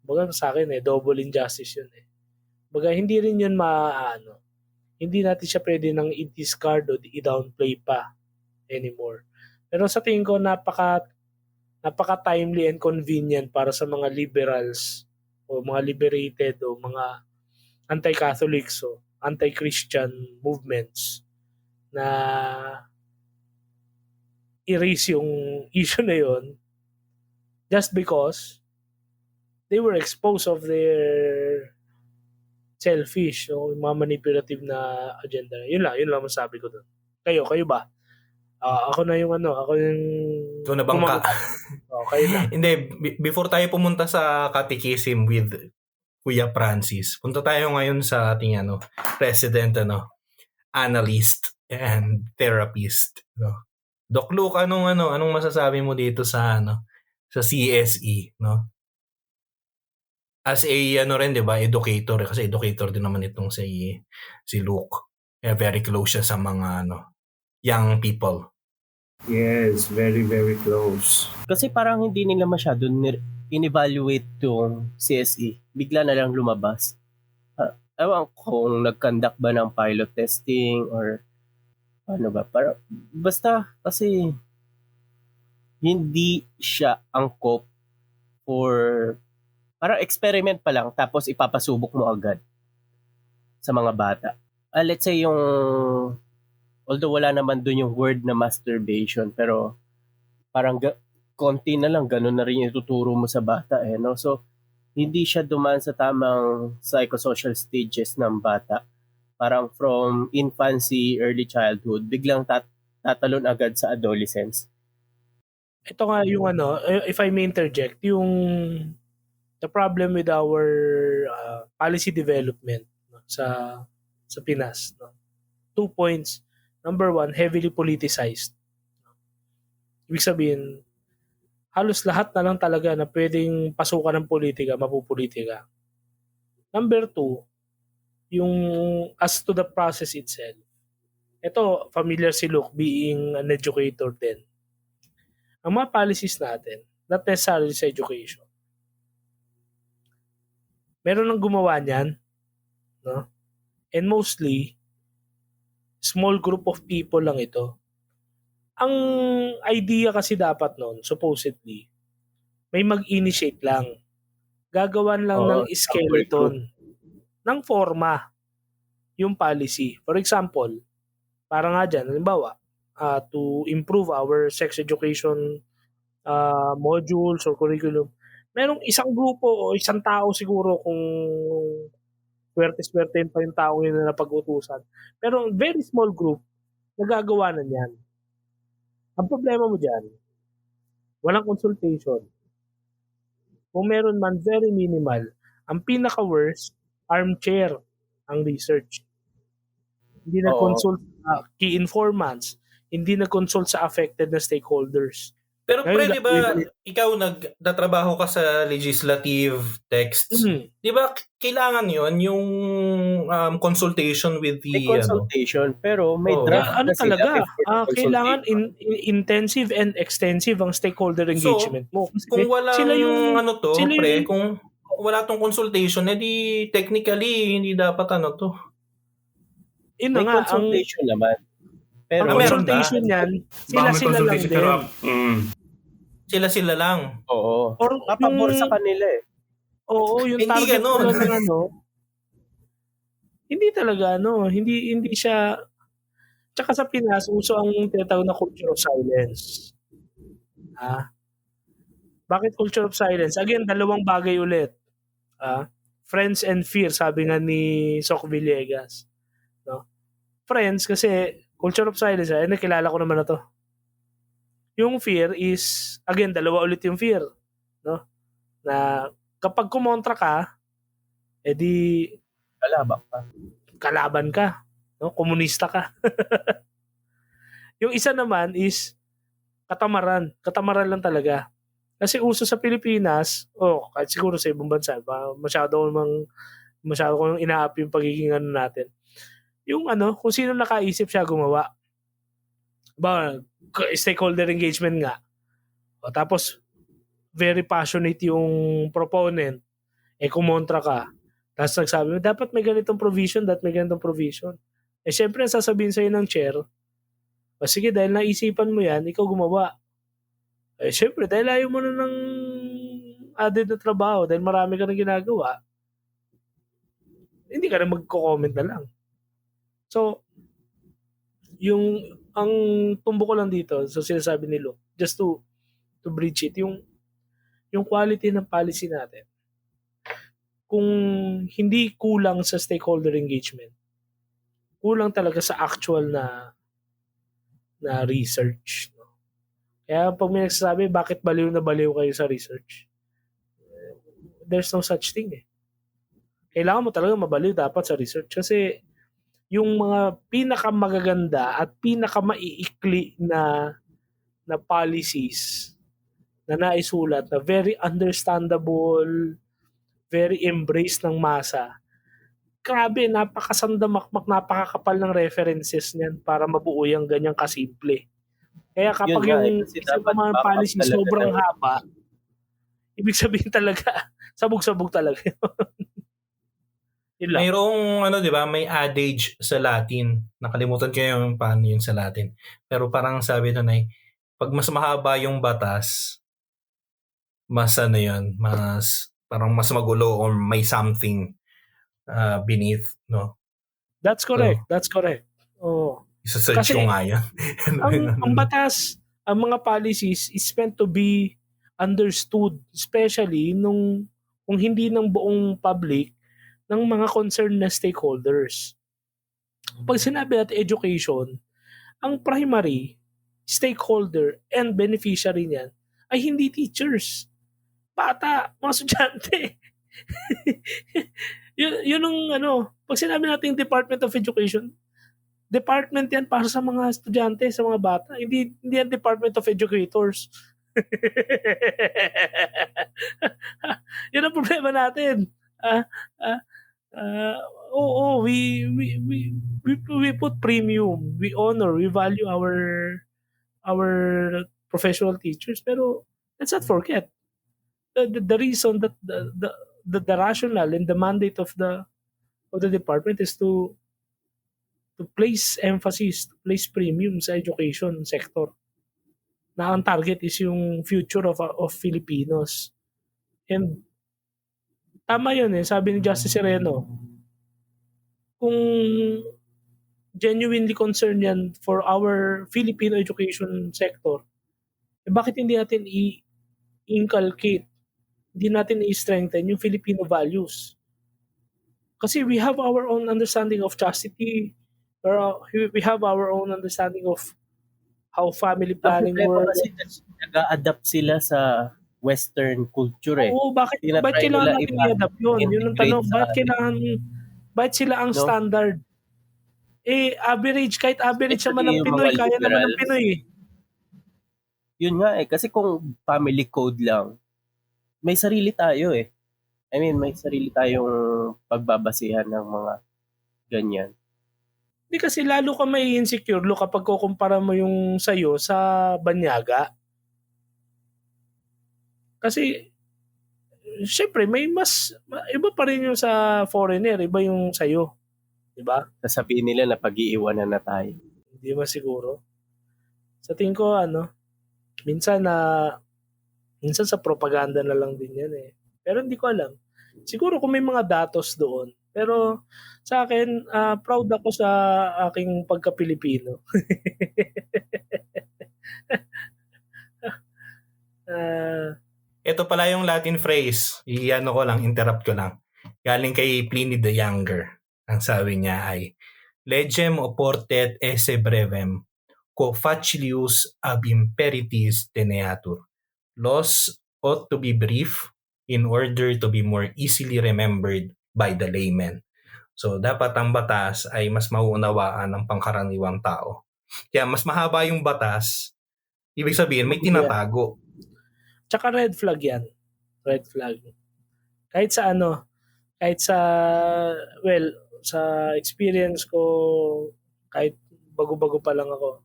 Baga sa akin double injustice yun eh. Baga hindi rin yun hindi natin siya pwede nang i-discard o i-downplay pa anymore. Pero sa tingin ko napaka-timely and convenient para sa mga liberals o mga liberated o mga anti-Catholics o anti-Christian movements na erase yung issue na yun just because they were exposed of their selfish o mga manipulative na agenda. Yun lang masabi ko doon. Kayo ba? Ako na yung ako yung... Ito na bangka. Kayo na. Hindi, before tayo pumunta sa catechism with Kuya Francis, punta tayo ngayon sa ating president, analyst and therapist. Doc Luke, anong masasabi mo dito sa sa CSE, no? As a rin, 'di ba, educator kasi educator din naman itong si Luke. Very close siya sa mga young people. Yes, very very close. Kasi parang hindi nila masyado in-evaluate yung CSE. Bigla na lang lumabas. Ewan kung nag-conduct ba ng pilot testing or ano ba. Basta kasi hindi siya angkop for parang experiment pa lang tapos ipapasubok mo agad sa mga bata. Let's say although wala naman dun yung word na masturbation, pero parang konti na lang, ganun na rin ituturo mo sa bata no? So, hindi siya dumaan sa tamang psychosocial stages ng bata. Parang from infancy, early childhood, biglang tatalon agad sa adolescence. Ito nga yung if I may interject, yung the problem with our policy development sa Pinas. 2 points. Number 1, heavily politicized. Ibig sabihin, halos lahat na lang talaga na pwedeng pasukan ng politika, mapupolitika. Number 2, yung as to the process itself. Ito, familiar si Luke being an educator din. Ang mga policies natin, not necessarily sa education. Meron nang gumawa niyan, no? And mostly, small group of people lang ito. Ang idea kasi dapat noon, supposedly, may mag-initiate lang. Gagawan lang ng skeleton, ng forma, yung policy. For example, para nga dyan, halimbawa, to improve our sex education modules or curriculum, merong isang grupo o isang tao siguro kung swerte-swerte pa yung tao yun na napag-utusan. Pero very small group, nagagawa na yan. Ang problema mo dyan, walang consultation. Kung meron man, very minimal. Ang pinaka-worst, armchair ang research. Hindi na-consult key informants. Hindi na-consult sa affected na stakeholders. Pero pre, di ba, ikaw nagtatrabaho ka sa legislative texts, di ba kailangan yon yung consultation with the... May consultation, pero may draft talaga? Kailangan intensive and extensive ang stakeholder engagement mo. Kung walang sila yung, pre, kung wala tong consultation, edi technically hindi dapat to. Yun May nga, ang consultation naman. Pero meron consultation ba? niyan, Baka may sila-sila lang consultation pero din. Sila lang. oo. Or Kapabor yung, sa kanila eh. oo, yung Hindi target ganun. ko lang ng hindi talaga hindi siya, tsaka sa Pinas, uso ang tinatawag na culture of silence. Bakit culture of silence? Again, dalawang bagay ulit. Friends and fear, sabi nga ni Soc Villegas. No? Friends, kasi culture of silence, nakilala ko naman na to. Yung fear is, again, dalawa ulit yung fear. No? Na kapag kumontra ka, edi kalaban ka. No? Komunista ka. Yung isa naman is katamaran. Katamaran lang talaga. Kasi uso sa Pilipinas, kahit siguro sa ibang bansa, masyado kong ina-up yung pagiging natin. Yung kung sino nakaisip siya gumawa. Stakeholder engagement nga. Tapos, very passionate yung proponent. Kumontra ka. Tapos nagsabi mo, dapat may ganitong provision, may ganitong provision. Syempre, sasabihin sa'yo ng chair, sige, dahil naisipan mo yan, ikaw gumawa. Syempre, dahil ayaw mo na ng added na trabaho, dahil marami ka na ginagawa, hindi ka na magko-comment na lang. So, ang tumbo ko lang dito, so sinasabi ni Luke, just to bridge it, yung quality ng policy natin, kung hindi kulang sa stakeholder engagement, kulang talaga sa actual na research. Kaya pag may nagsasabi, bakit baliw na baliw kayo sa research? There's no such thing eh. Kailangan mo talaga mabaliw dapat sa research kasi yung mga pinakamagaganda at pinakamaiikli na policies na naisulat na very understandable, very embraced ng masa, grabe, napakasandamakmak, napakakapal ng references niyan para mabuo yung ganyang kasimple. Kaya kapag yung mga policy sobrang haba, ibig sabihin talaga, sabog-sabog talaga. Yun lang. Mayroong, di ba, may adage sa Latin. Nakalimutan ko yung paano yun sa Latin. Pero parang sabi doon ay, pag mas mahaba yung batas, mas parang mas magulo or may something beneath, no? That's correct. That's correct. Oh. Isa-search ko nga yan. ang batas, ang mga policies is meant to be understood, especially kung hindi ng buong public, ng mga concerned na stakeholders. Pag sinabi natin education, ang primary stakeholder and beneficiary niyan ay hindi teachers. Bata, mga estudyante. yun ang pag sinabi natin Department of Education, department yan para sa mga estudyante, sa mga bata. Hindi yan Department of Educators. Yun ang problema natin. We put premium, we honor, we value our professional teachers, pero let's not forget the reason that the rationale and the mandate of the department is to place emphasis, to place premium sa education sector. Na ang target is yung future of Filipinos. And tama yun sabi ni Justice Sereno, kung genuinely concerned yan for our Filipino education sector, bakit hindi natin i-inculcate, hindi natin i-strengthen yung Filipino values? Kasi we have our own understanding of chastity, or we have our own understanding of how family planning works. Kasi nag-a-adapt sila sa Western culture eh. Oo, bakit kailangan natin i-adapt yun? Yun ang tanong, bakit sila ang standard? Average, kahit average naman ng Pinoy, kaya naman ng Pinoy eh. Yun nga kasi kung family code lang, may sarili tayo eh. I mean, may sarili tayong pagbabasihan ng mga ganyan. Hindi kasi lalo ka may insecure kapag kukumpara mo yung sayo sa banyaga. Kasi syempre may iba pa rin yung sa foreigner, iba yung sa'yo. Diba? Sasabihin nila na pag-iiwanan na tayo. Hindi mo siguro. Sa tingin ko, minsan sa propaganda na lang din yan eh. Pero hindi ko alam. Siguro kung may mga datos doon. Pero sa akin, proud ako sa aking pagka-Pilipino. Ito pala yung Latin phrase. Interrupt ko lang. Galing kay Pliny the Younger. Ang sabi niya ay, Legem oportet esse brevem, quo facilius ab imperitis teneatur. Laws ought to be brief in order to be more easily remembered by the layman. So, dapat ang batas ay mas mauunawaan ng pangkaraniwang tao. Kaya mas mahaba yung batas, ibig sabihin may tinatago. Tsaka red flag yan. Red flag. Kahit sa sa experience ko, kahit bago-bago pa lang ako,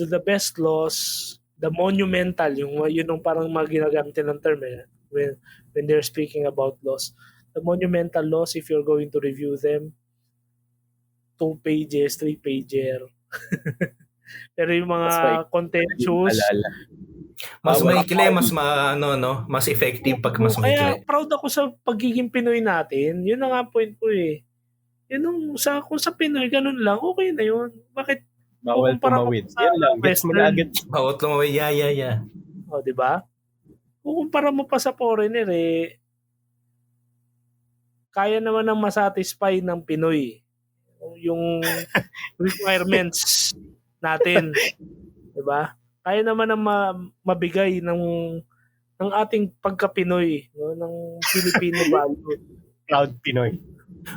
the best laws, the monumental, yun yung parang mga ginagamit ng term when they're speaking about laws. The monumental laws, if you're going to review them, 2 pages, 3 pager. Pero yung mga contentious, mas maikli, mas effective pag mas maikli. Kaya proud ako sa pagiging Pinoy natin. Yun na nga point ko eh. Kung sa Pinoy, ganun lang, okay na yun. Bakit? Bawal tumawid. Yan lang. Gets mo na agad. Bawal tumawid. Yeah. O, diba? Kung kumpara mo pa sa foreigner kaya naman ng masatisfy ng Pinoy yung requirements natin. Diba? Kaya naman ng mabigay ng ating pagka-Pinoy, no? Ng Filipino value. Proud Pinoy.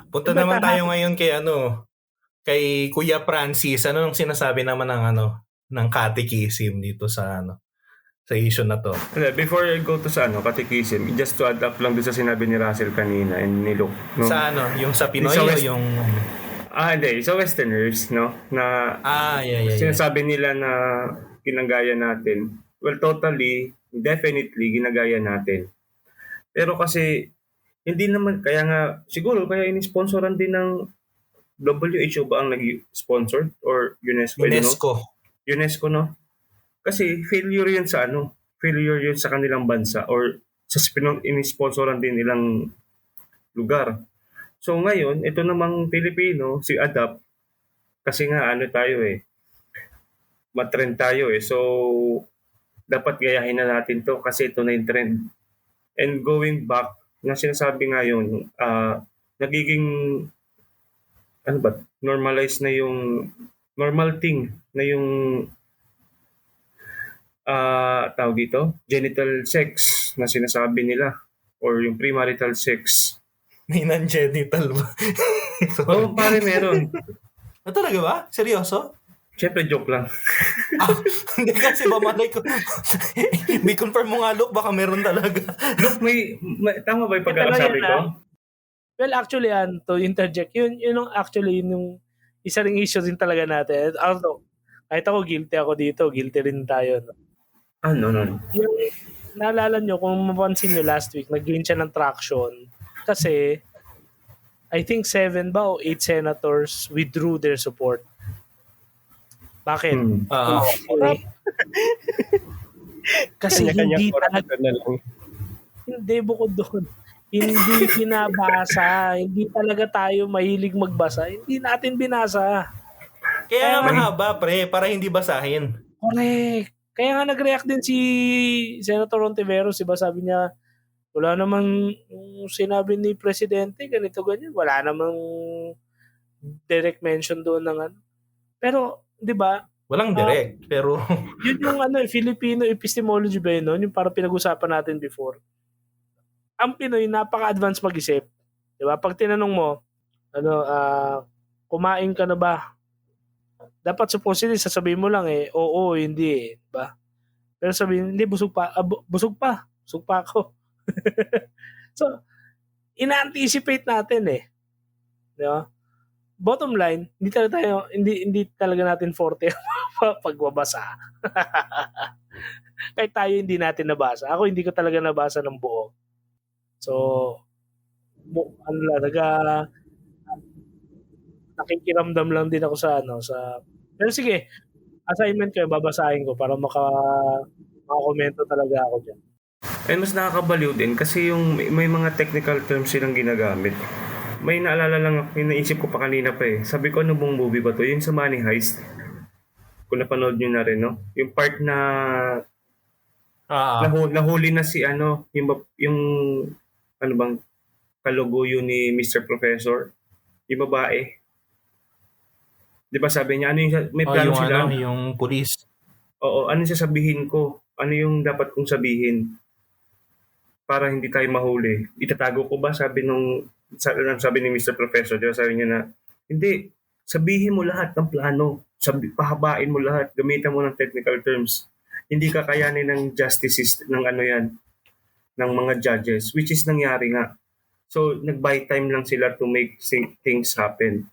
Punta naman tayo ngayon kay Kuya Francis. Ano nung sinasabi naman ng catechism dito sa issue na to? Before I go to sa catechism, just to add up lang doon sa sinabi ni Russell kanina and ni Luke. No? Sa yung sa Pinoy o yung... Hindi. Sa Westerners, no? Na yeah. sinasabi nila na ginagaya natin. Well, totally, definitely, ginagaya natin. Pero kasi, hindi naman, kaya nga, siguro, kaya in-sponsoran din ng WHO ba ang nag-sponsor? Or UNESCO? UNESCO, no? Kasi failure yun sa failure yun sa kanilang bansa or sa in-sponsoran din nilang lugar. So ngayon, ito namang Pilipino, si Adapt, kasi nga tayo matrend tayo So dapat gayahin na natin to kasi ito na yung trend. And going back, na sinasabi nga yun, nagiging normalize na yung normal thing na yung tawag dito, genital sex na sinasabi nila or yung premarital sex. May non-genital ba? Pare meron. Talaga ba? Seryoso? Siyempre, joke lang. Hindi kasi ba malay ko. May confirm mo nga, Luke, baka meron talaga. Luke, may tama ba yung pagkakasabi ko? Well, actually, to interject, yun yung isa ring issue din talaga natin. Although, kahit ako, guilty ako dito. Guilty rin tayo. No. Yung, naalala nyo, kung mapansin nyo last week, nag-gain siya ng traction. Kasi, I think 7 ba o 8 senators withdrew their support. Bakit? Kasi hindi talaga, hindi bukod doon. Hindi binabasa. Hindi talaga tayo mahilig magbasa. Hindi natin binasa. Kaya mahaba, pre, para hindi basahin. Correct. Kaya nga nag-react din si Senator Ontiveros, diba? Sabi niya, wala namang sinabi ni Presidente, ganito, ganyan. Wala namang direct mention doon ng Pero, di ba? Walang direct, pero... yun yung Filipino epistemology ba yun? Yung parang pinag-usapan natin before. Ang Pinoy, napaka-advance mag-isip. Di ba? Pag tinanong mo, kumain ka na ba? Dapat supposedly, sasabihin mo lang oo, hindi Diba? Pero sabihin, hindi, busog pa. Busog pa ako. So, ina-anticipate natin Di ba? Bottom line, hindi talaga natin forte pagbabasa. Kahit tayo hindi natin nabasa. Ako hindi ko talaga nabasa ng buo. So, ano lang, nakikiramdam lang din ako sa pero sige, assignment ko, babasahin ko para makakomento talaga ako dyan. And mas nakakabaliw din kasi yung may mga technical terms silang ginagamit. May naalala lang ako, yung naisip ko pa kanina pa eh. Sabi ko, ano bang movie ba to? Yung sa Money Heist. Kung napanood nyo na rin, no? Yung part na nahuli na si yung ano bang kaluguyo ni Mr. Professor, yung babae. Di ba sabi niya, may plano yung sila. Yung police. Oo, ano sasabihin ko? Ano yung dapat kong sabihin para hindi tayo mahuli? Itatago ko ba? Sabi ni Mr. Professor, di ba sabi niya na, hindi, sabihin mo lahat ng plano. Pahabain mo lahat. Gamitan mo ng technical terms. Hindi kakayanin ng justice system, ng mga judges, which is nangyari nga. So, nag-buy time lang sila to make things happen.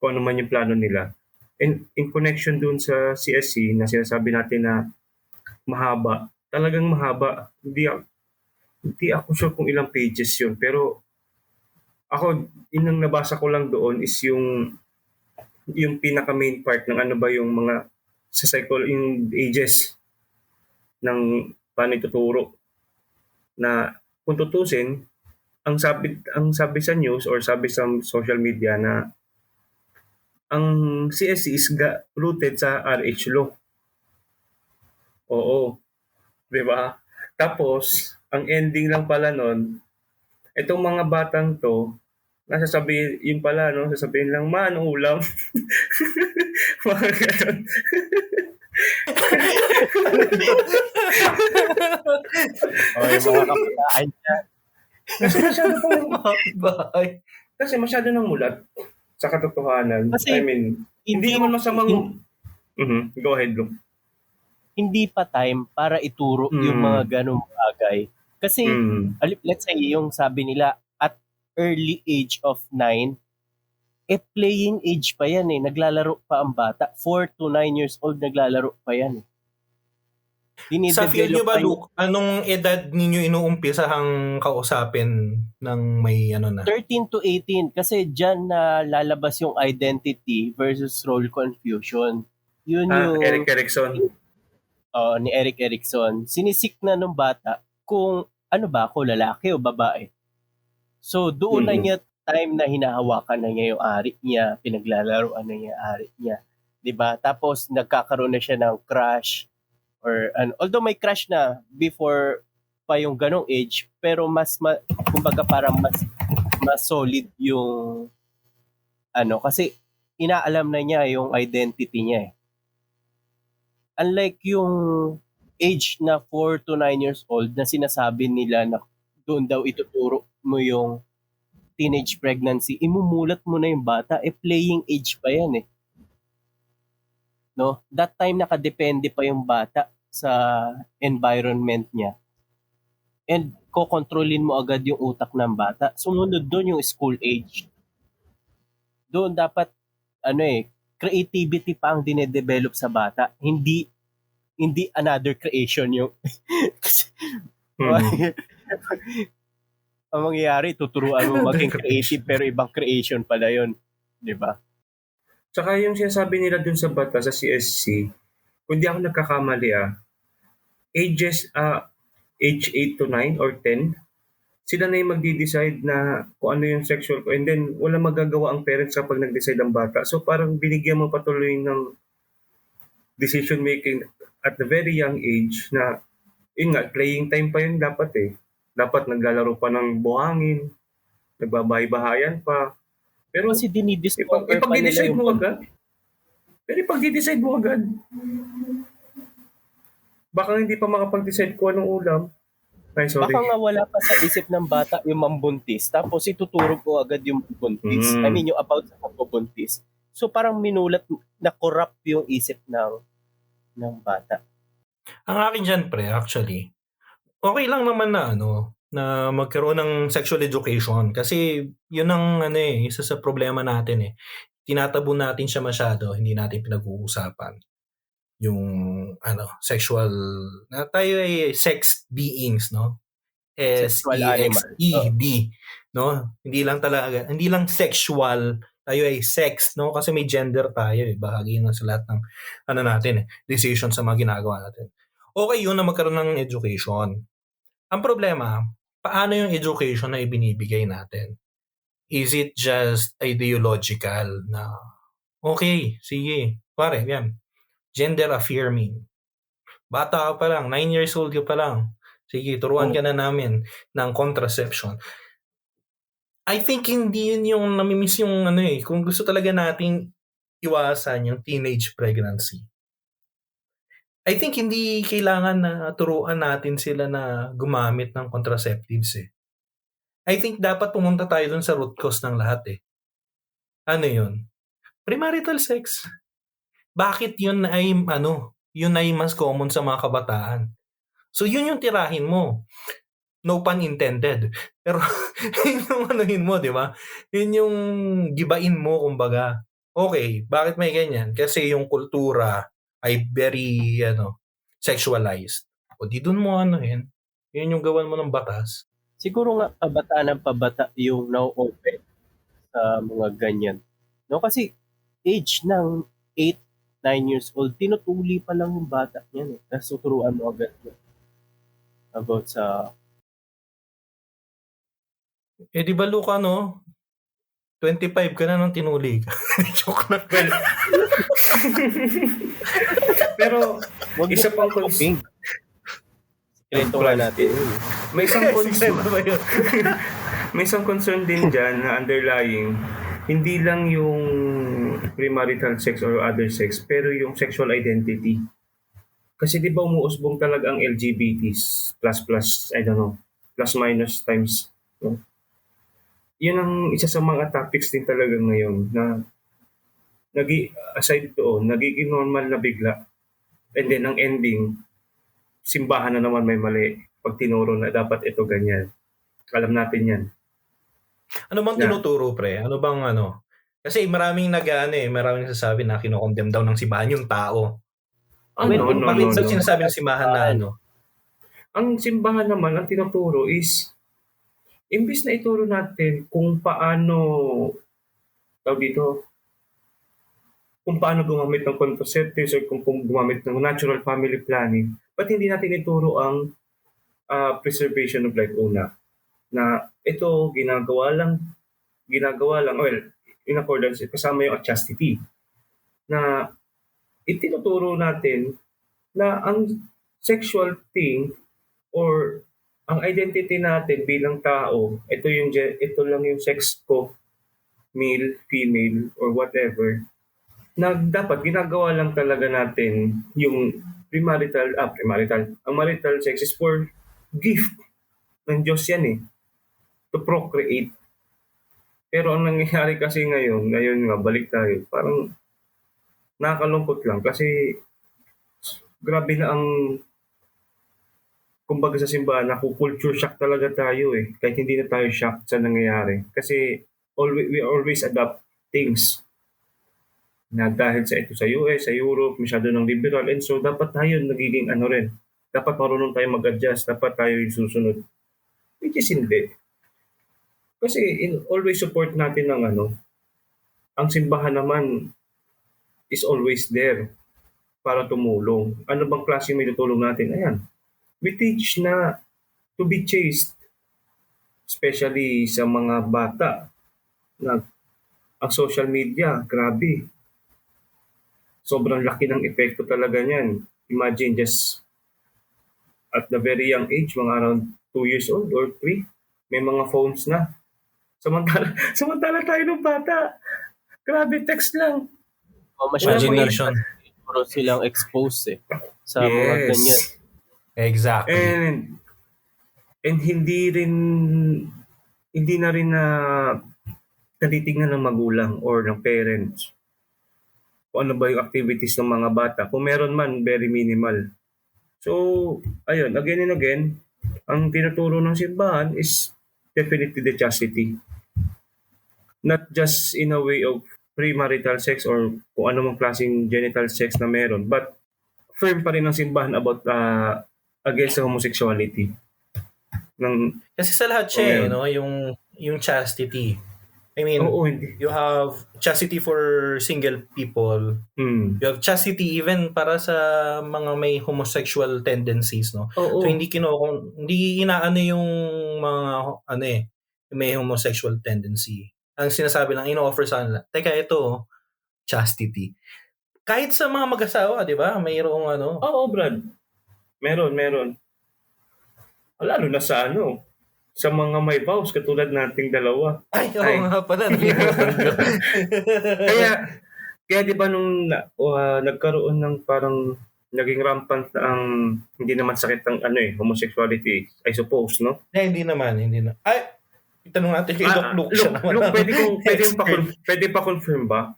Kung ano man yung plano nila. And in connection dun sa CSC na sinasabi natin na mahaba, talagang mahaba. Hindi ako sure kung ilang pages yun. Pero ako, inang nabasa ko lang doon is yung pinaka main part ng ano ba yung mga sa yung ages ng paano ituturo. Na kung tutusin, ang sabi sa news or sabi sa social media na ang CSC is rooted sa RH law. Oo. Di ba? Tapos, ang ending lang pala nun, itong mga batang to, sasabihin lang, anong ulam? Mga ganun. Yung mga kabataan niya. Kasi masyado nang mulat sa katotohanan. Kasi, I mean, hindi naman masamang... Go ahead, Luke. Hindi pa time para ituro yung mga ganong bagay. Kasi, let's say, yung sabi nila, at early age of 9, playing age pa yan eh. Naglalaro pa ang bata. 4 to 9 years old, naglalaro pa yan eh. Sa field nyo ba, Luke, anong edad ninyo inuumpisahang kausapin ng may 13 to 18. Kasi dyan na lalabas yung identity versus role confusion. Yun yung... Eric Erikson. Ni Eric Erikson. Sinisik na ng bata kung ano ba ako, lalaki o babae. So, doon na niya time na hinahawakan na niya yung ari niya, pinaglalaroan na niya yung ari niya. Diba? Tapos, nagkakaroon na siya ng crush. Although may crush na before pa yung ganong age, pero kumbaga parang mas solid yung kasi inaalam na niya yung identity niya eh. Unlike yung age na 4 to 9 years old na sinasabi nila na doon daw ituturo mo yung teenage pregnancy, imumulat mo na yung bata, playing age pa yan eh. No? That time nakadepende pa yung bata sa environment niya. And kokontrolin mo agad yung utak ng bata. Sumunod doon yung school age. Doon dapat creativity pa ang dinedevelop sa bata. Hindi another creation yung ang mangyayari, tuturuan mo maging creative pero ibang creation pala yun. Diba? Tsaka yung sinasabi nila dun sa bata, sa CSC, kung di ako nagkakamali age 8 to 9 or 10, sila na yung magdi-decide na kung ano yung sexual ko. And then, wala magagawa ang parents kapag nag-decide ang bata. So, parang binigyan mo patuloy ng decision making at the very young age na, yun nga, playing time pa yun dapat eh. Dapat naglalaro pa ng buhangin, nagbabahay-bahayan pa. Pero kasi dinidiscover pa nila yung... Pero ipag-decide mo agad. Baka hindi pa makapag-decide kung anong ulam. Ay, sorry. Baka nga wala pa sa isip ng bata yung mambuntis. Tapos ituturo ko agad yung buntis. I mean, yung about sa pagbubuntis. So parang minulat na corrupt yung isip ng bata. Ang akin dyan, pre, actually, okay lang naman na na magkaroon ng sexual education kasi yun ang isa sa problema natin eh. Tinatabo natin siya masyado, hindi natin pinag-uusapan yung sexual na tayo ay sex beings, no? Sexual animal. SEXED, no? Hindi lang sexual, tayo ay sex, no? Kasi may gender tayo, bahagi na sa lahat ng natin, decision sa mga ginagawa natin. Okay yun na magkaroon ng education. Ang problema, paano yung education na ibinibigay natin? Is it just ideological na, okay, sige, pare, yan, gender affirming. Bata ka pa lang, 9 years old ka pa lang. Sige, turuan ka na namin ng contraception. I think hindi yun yung namimiss yung kung gusto talaga nating iwasan yung teenage pregnancy. I think hindi kailangan na turuan natin sila na gumamit ng contraceptives eh. I think dapat pumunta tayo dun sa root cause ng lahat eh. Ano yun? Premarital sex. Bakit yun ay yun ay mas common sa mga kabataan? So yun yung tirahin mo. No pun intended. Pero yun yung anuhin mo, di ba? Yun yung gibain mo, kumbaga. Okay, bakit may ganyan? Kasi yung kultura ay very sexualized. O di dun mo yun yung gawan mo ng batas. Siguro nga kabataan ng pabata yung now-open sa mga ganyan. No, kasi age ng 8-9 years old, tinutuli pa lang yung bata niyan eh. Tapos tuturuan mo agad about sa... Di ba Luka, 25 ka na nang tinuli ka. Joke na. Pero, isa pang Sikreto nga natin. May isang concern din dyan na underlying, hindi lang yung premarital sex or other sex, pero yung sexual identity. Kasi di ba umuusbong talaga ang LGBTs plus minus times. No? Yun ang isa sa mga topics din talaga ngayon na aside doon, nagiging normal na bigla. And then ang ending, simbahan na naman may mali pag tinuro na dapat ito ganyan. Alam natin yan. Ano bang tinuturo, pre? Ano bang Kasi maraming maraming nagsasabi na kinokondemn daw ng simbahan yung tao. Bakit sinasabi ng simbahan na Ang simbahan naman, ang tinuturo is, imbis na ituro natin kung paano gumamit ng contraceptives or kung gumamit ng natural family planning, ba't hindi natin ituro ang preservation of life una? Na ito, ginagawa lang, well, in accordance, kasama yung chastity. Na itinuturo natin na ang sexual thing or ang identity natin bilang tao, ito lang yung sex ko, male, female, or whatever, na dapat ginagawa lang talaga natin yung premarital. Ang marital sex is for gift ng Diyos yan eh, to procreate. Pero ang nangyayari kasi ngayon nga, balik tayo, parang nakakalungkot lang kasi grabe na ang kumbaga sa simbahan, culture shock talaga tayo eh. Kahit hindi na tayo shocked sa nangyayari. Kasi we always adapt things na dahil sa ito sa US, sa Europe, masyado ng liberal. And so dapat tayo nagiging rin. Dapat marunong tayo mag-adjust. Dapat tayo yung susunod. Which is hindi. Kasi always support natin ng ang simbahan naman is always there para tumulong. Ano bang klaseng may tutulong natin? Ayan. We teach na to be chaste, especially sa mga bata. Ang social media, grabe. Sobrang laki ng epekto talaga niyan. Imagine just at the very young age, mga around 2 years old or 3, may mga phones na. Samantala tayo ng bata. Grabe, text lang. Imagination. Pero silang exposed sa mga ganyan. Exactly. And hindi na rin natitignan ng magulang or ng parents kung ano ba yung activities ng mga bata. Kung meron man, very minimal. So, ayun, again and again, ang tinuturo ng simbahan is definitely the chastity. Not just in a way of premarital sex or kung ano mang klaseng genital sex na meron, but firm pa rin ang simbahan about against homosexuality. Kasi sa lahat siya, no? Yung chastity. I mean, hindi. you have chastity for single people. You have chastity even para sa mga may homosexual tendencies, no? So hindi inaano yung mga may homosexual tendency. Ang sinasabi lang ino-offer sa kanila. Teka, ito chastity. Kahit sa mga mag-asawa, 'di ba? Mayroong Oo, Brad. Meron. Lalo na sa sa mga may vows katulad nating dalawa. Ay, nga pala. Kaya 'di ba nung nagkaroon ng parang naging rampant ang hindi naman sakit ang homosexuality, I suppose, no? Hindi naman. Ay, itanong natin kay Doc Luke siya naman. Luke, pwede pa confirm ba?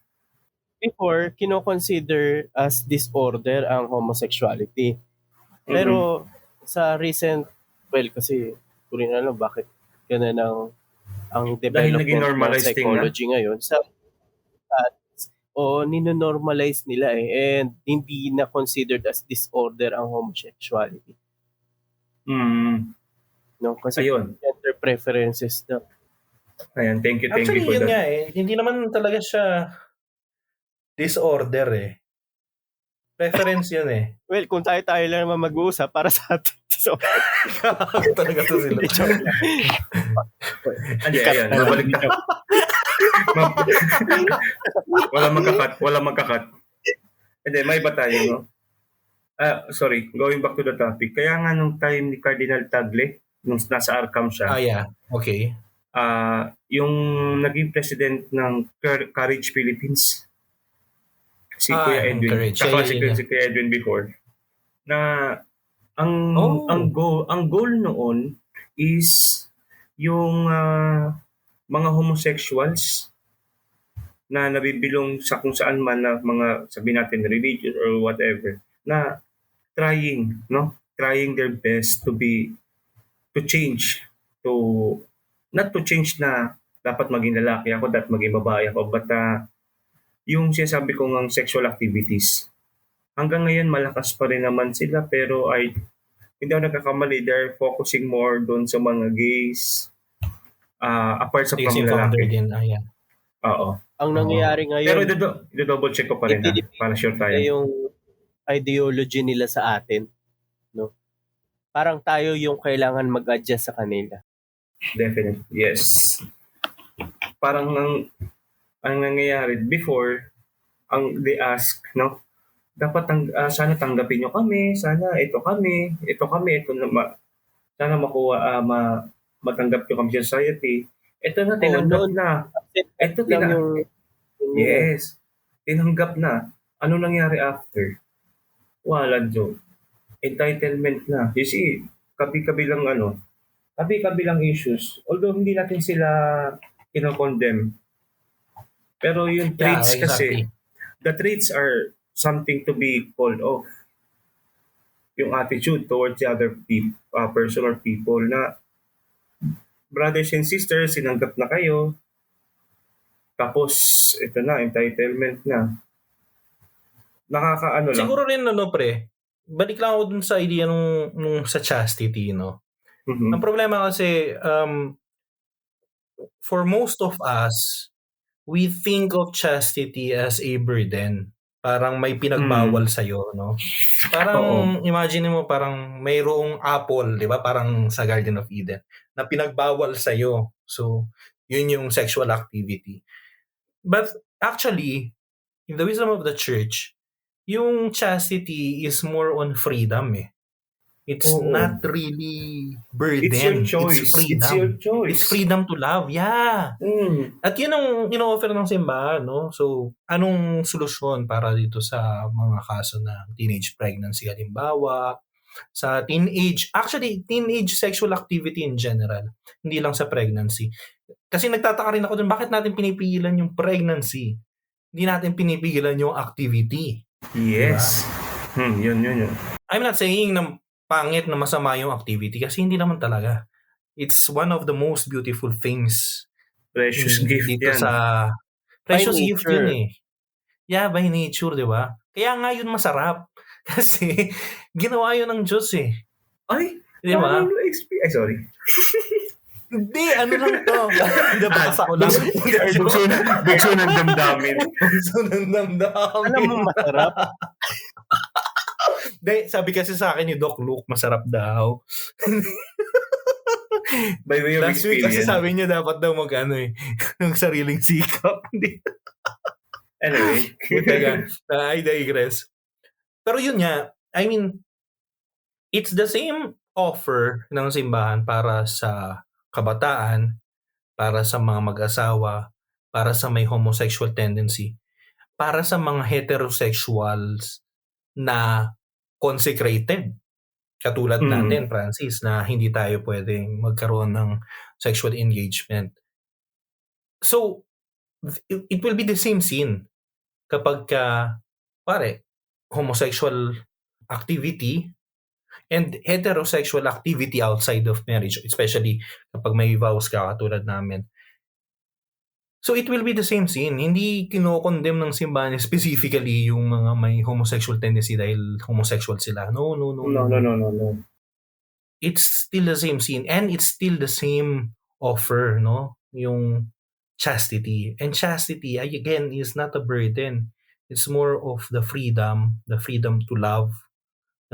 Before, kino-consider as disorder ang homosexuality. Pero sa recent, kasi ko rin alam bakit ganun ang development ng psychology ngayon. Nino-normalize nila and hindi na considered as disorder ang homosexuality. No, kasi gender preferences na. Ayan, thank you Actually, for yun that. Nga hindi naman talaga siya disorder Preference yun Well, kung tayo lang naman mag-uusap para sa atin. So, talaga to sila. Ayan, babalik na. Wala magkakat. Hindi, may iba tayo, no? Sorry, going back to the topic. Kaya nga nung time ni Cardinal Tagle, nung nasa Arkham siya. Yeah. Okay. Yung naging president ng Courage Philippines, si Kuya Edwin. Saka si Kuya Edwin before. Na ang goal noon is yung mga homosexuals na nabibilong sa kung saan man na mga sabihin natin religion or whatever na trying their best to change, not to change na dapat maging lalaki ako, dapat maging babae ako, but yung sinasabi ko ng sexual activities hanggang ngayon malakas pa rin naman sila, pero hindi ako nagkakamali, they're focusing more doon sa mga gays apart sa panglalaki din. Oo. Ang nangyayari ngayon, pero i-double check ko pa rin para sure tayo yung ideology nila sa atin, no? Parang tayo yung kailangan mag-adjust sa kanila. Definitely, yes. Parang ang nangyayari before, they ask, no? Dapat sana tanggapin nyo kami, sana ito na sana makuha, matanggap nyo kami sa society. Ito na, tinanggap na. Ito yes, tinanggap na. Ano nangyari after? Wala, Joe. Entitlement na. You see, kabi-kabilang issues. Although hindi natin sila kino-condemn. Pero yung traits kasi, the traits are something to be called off. Yung attitude towards the other person or people na brothers and sisters, sinanggap na kayo. Tapos, ito na, entitlement na. Nakakaano lang. Siguro rin, pre, balik lang ako dun sa idea nung sa chastity, no? Mm-hmm. Ang problema kasi, for most of us, we think of chastity as a burden. Parang may pinagbawal sa'yo, no? Parang, imagine mo, parang mayroong apple, di ba? Parang sa Garden of Eden, na pinagbawal sa'yo. So, yun yung sexual activity. But actually, in the wisdom of the church, yung chastity is more on freedom, It's not really burden. It's your choice. It's freedom. It's your choice. It's freedom to love. Yeah. At yun ang ino-offer ng simbahan, no? So, anong solusyon para dito sa mga kaso ng teenage pregnancy? Halimbawa, sa teenage sexual activity in general. Hindi lang sa pregnancy. Kasi nagtataka rin ako dun, bakit natin pinipigilan yung pregnancy? Hindi natin pinipigilan yung activity. Yes. Diba? Yun. I'm not saying na pangit na masama yung activity kasi hindi naman talaga. It's one of the most beautiful things. Precious gift yan. Precious gift yun Yeah, by nature, di ba? Kaya nga yun masarap. Kasi ginawa yun ng Diyos Ay, Di ba? Ay, sorry. Hindi, ano lang to. Nabasa ko lang. Bugso ng damdamin. Bugso ng damdamin. Alam mo, masarap. Sabi kasi sa akin ni Doc Luke, masarap daw. By way of Last week kasi experience. sabi niya dapat daw ng sariling sikap. Anyway. I digress. Pero yun nga, I mean, it's the same offer ng simbahan para sa kabataan, para sa mga mag-asawa, para sa may homosexual tendency, para sa mga heterosexuals na consecrated. Katulad natin, Francis, na hindi tayo pwedeng magkaroon ng sexual engagement. So, it will be the same scene kapag homosexual activity and heterosexual activity outside of marriage, especially kapag may vows ka katulad namin. So it will be the same scene. Hindi kino-condemn ng simbahan specifically yung mga may homosexual tendency dahil homosexual sila. No. No. It's still the same scene and it's still the same offer, no? Yung chastity. And chastity, again, is not a burden. It's more of the freedom to love,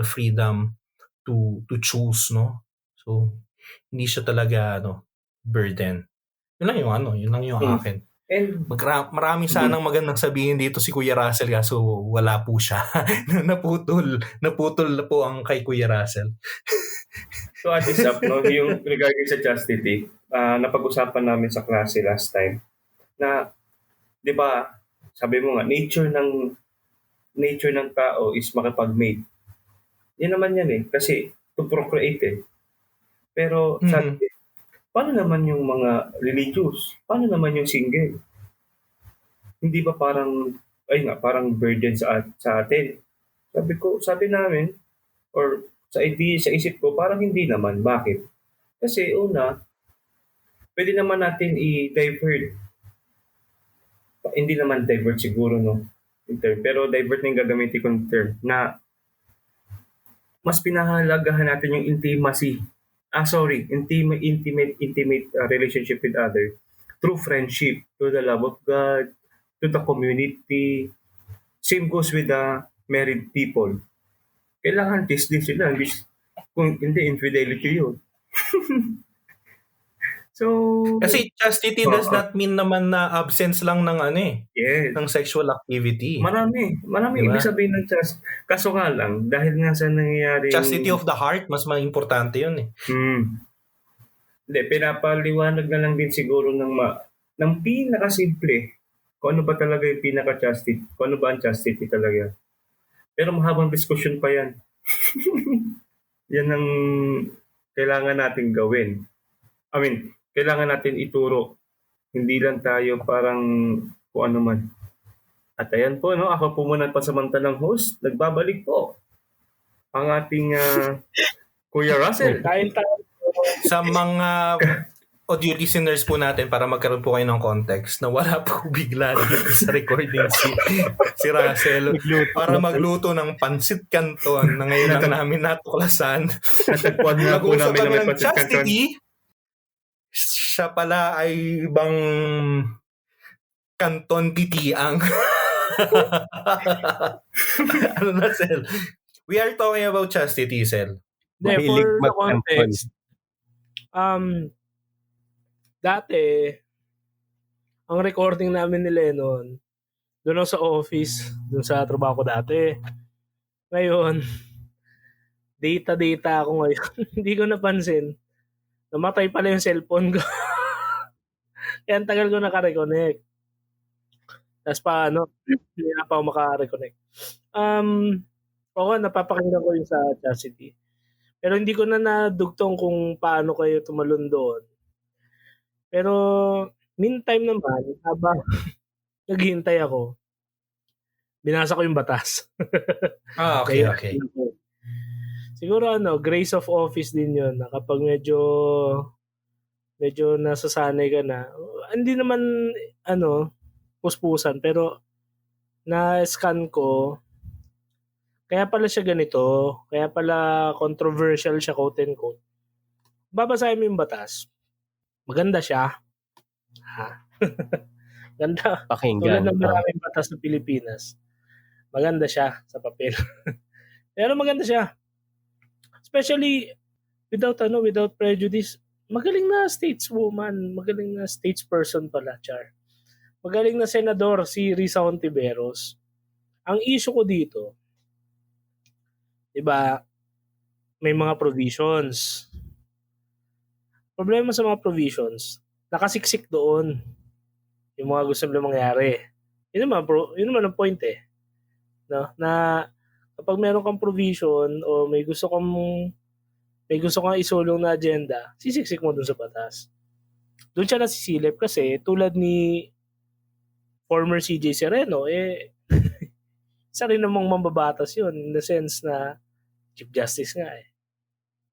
the freedom to choose, no? So, hindi siya talaga, burden. Yun lang yung akin. And Marami sanang magandang sabihin dito si Kuya Russell kaso wala po siya. Naputol na po ang kay Kuya Russell. so at this up, no, yung regarding sa chastity, napag-usapan namin sa klase last time na, di ba, sabi mo nga, nature ng tao is makipag-mate. Yan naman yan kasi to procreate Pero sabi, paano naman yung mga religious? Paano naman yung single? Hindi ba parang burden sa atin? Sabi namin, or sa isip ko, parang hindi naman. Bakit? Kasi una, pwede naman natin i-divert. Hindi naman divert siguro, no? Yung term. Pero divert na yung gagamitin kong term na mas pinahalagahan natin yung intimacy. Intimate relationship with others through friendship, through the love of God, to the community. Same goes with the married people. Kailangan test din sila. Kung hindi, infidelity yun. So, kasi chastity does not mean naman na absence lang ng yes, ng sexual activity. Marami Diba? ibig sabihin ng chastity. Kaso nga lang, dahil nga sa nangyayari Chastity of the heart, mas importante yun Hindi, pinapaliwanag na lang din siguro ng pinakasimple kung ano ba talaga yung pinaka-chastity, kung ano ba ang chastity talaga. Pero mahabang diskusyon pa yan. Yan ang kailangan natin gawin. Kailangan natin ituro. Hindi lang tayo parang kung ano man. At ayan po, no? Ako po muna pasamantalang host. Nagbabalik po ang ating Kuya Russell. Kain tayo. Sa mga audio listeners po natin, para magkaroon po kayo ng context, na wala po bigla dito sa recording si Russell para magluto ng pansit canton na ngayon lang namin natuklasan. Natagpuan nga po Nag-usap namin kami ng ng chastity. Siya pala ay ibang kanton titiang. Ano na, Sel? We are talking about chastity, Sel. For the context, dati, ang recording namin ni Lennon, doon sa office, doon sa trabaho ko dati. Ngayon, data ako ngayon. Hindi ko napansin. Namatay pala yung cellphone ko. Kaya ang tagal ko naka-reconnect. Tapos hindi na pa ako maka-reconnect. Napapakinggan ko yung sa chastity. Pero hindi ko na nadugtong kung paano kayo tumalon doon. Pero meantime naman, habang naghihintay ako, binasa ko yung batas. Okay. Siguro grace of office din yun, na kapag medyo nasasanay ka na, hindi naman puspusan, pero na-scan ko, kaya pala siya ganito, kaya pala controversial siya, quote and quote. Babasahin mo yung batas. Maganda siya. Ha? Ganda. Tulad Pakinggan. ng maraming batas sa Pilipinas. Maganda siya sa papel. Pero maganda siya. Especially without prejudice. Magaling na stateswoman, magaling na statesperson pala, Char. Magaling na senador si Risa Hontiveros. Ang issue ko dito, 'di ba, may mga provisions. Problema sa mga provisions, nakasiksik doon yung mga gusto nila mangyari. Yun naman ang point eh. No? Na kapag meron kang provision o may gusto kang isulong na agenda, sisiksik mo dun sa batas. Doon siya nasisilip kasi tulad ni former CJ Sereno, isa rin namang mambabatas yun in the sense na Chief Justice nga eh.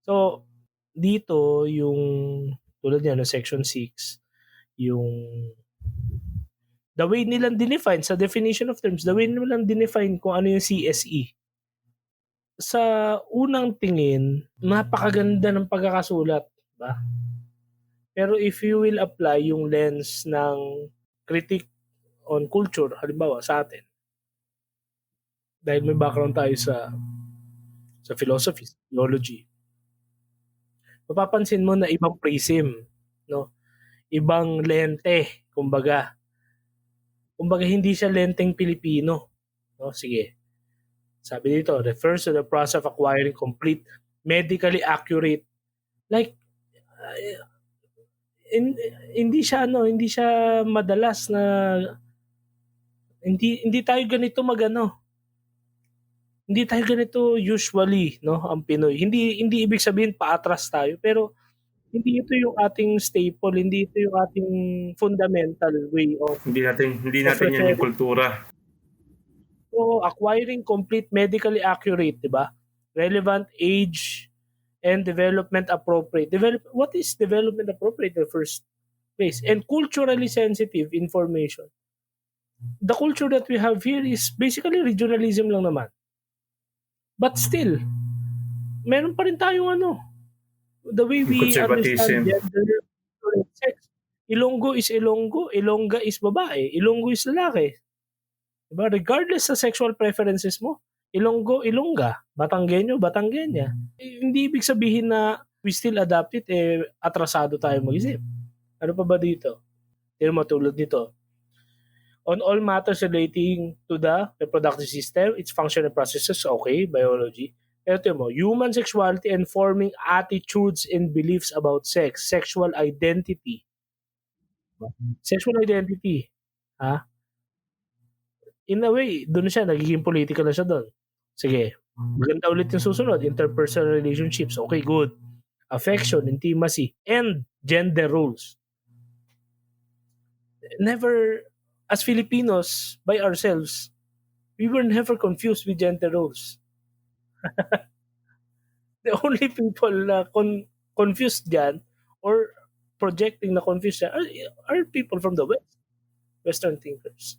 So, dito yung tulad niya no Section 6, yung the way nilang dinefine sa definition of terms, the way nilang dinefine kung ano yung CSE. Sa unang tingin, napakaganda ng pagkakasulat, ba? Pero if you will apply yung lens ng critique on culture, halimbawa sa atin, dahil may background tayo sa philosophy, theology, mapapansin mo na ibang prism, no? Ibang lente, kumbaga hindi siya lenteng Pilipino, no? Sige. Sabi dito, refers to the process of acquiring complete, medically accurate, like hindi siya madalas na hindi tayo ganito magano. Hindi tayo ganito usually, no, ang Pinoy. Hindi ibig sabihin paatras tayo, pero hindi ito yung ating staple, hindi ito yung ating fundamental way of Hindi natin yan yung kultura. So, acquiring complete medically accurate, 'di ba? Relevant age and development appropriate. What is development appropriate in the first place? And culturally sensitive information. The culture that we have here is basically regionalism lang naman. But still, meron pa rin tayong the way we understand gender and sex. Ilonggo is Ilonggo, Ilongga is babae, Ilonggo is lalaki. Diba? Regardless sa sexual preferences mo, Ilonggo, Ilongga, Batanggenyo, Batanggenya. Hindi ibig sabihin na we still adapt it, atrasado tayo mag-isip. Ano pa ba dito? Tignan mo tulad nito. On all matters relating to the reproductive system, its function and processes, okay, biology. Pero tignan mo, human sexuality and forming attitudes and beliefs about sex, sexual identity. Sexual identity. Ha? In a way, doon siya, nagiging political na siya doon. Sige, maganda ulit yung susunod. Interpersonal relationships. Okay, good. Affection, intimacy, and gender roles. Never, as Filipinos, by ourselves, we were never confused with gender roles. The only people na confused dyan or projecting na confused dyan are people from the West. Western thinkers.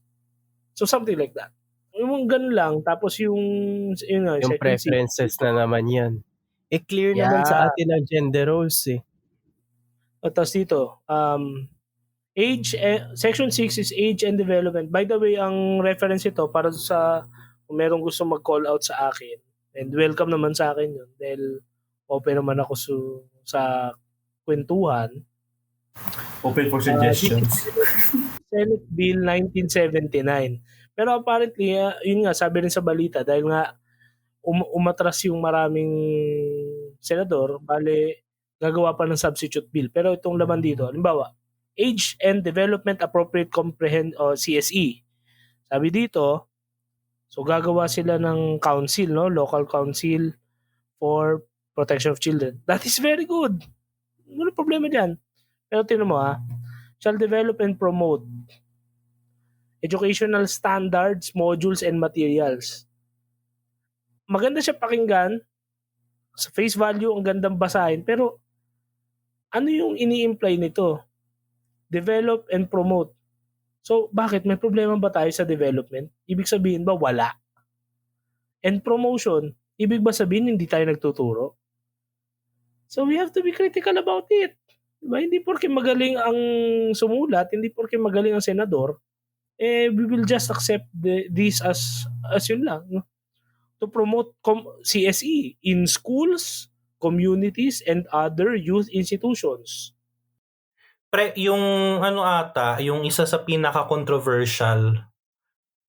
So something like that. Yung ganun lang, tapos yung preferences na naman yan. Clear naman sa atin ang gender roles eh. At tapos dito, age, section 6 is age and development. By the way, ang reference ito para sa kung merong gusto mag-call out sa akin, and welcome naman sa akin yun dahil open naman ako sa kwentuhan. Open for suggestions. Senate Bill 1979. Pero apparently, yun nga, sabi rin sa balita, dahil nga umatras yung maraming senador, bale, gagawa pa ng substitute bill. Pero itong laman dito, halimbawa, Age and Development Appropriate CSE. Sabi dito, so gagawa sila ng council, no? Local council for protection of children. That is very good. Wala problema dyan. Pero tinan mo shall develop and promote educational standards, modules, and materials. Maganda siya pakinggan. Sa face value, ang gandang basahin. Pero, ano yung ini-imply nito? Develop and promote. So, bakit? May problema ba tayo sa development? Ibig sabihin ba, wala? and promotion, ibig ba sabihin hindi tayo nagtuturo? So we have to be critical about it. Diba? Hindi porke magaling ang sumulat, hindi porke magaling ang senador, we will just accept this as yun lang. No? To promote CSE in schools, communities, and other youth institutions. Yung yung isa sa pinaka-controversial,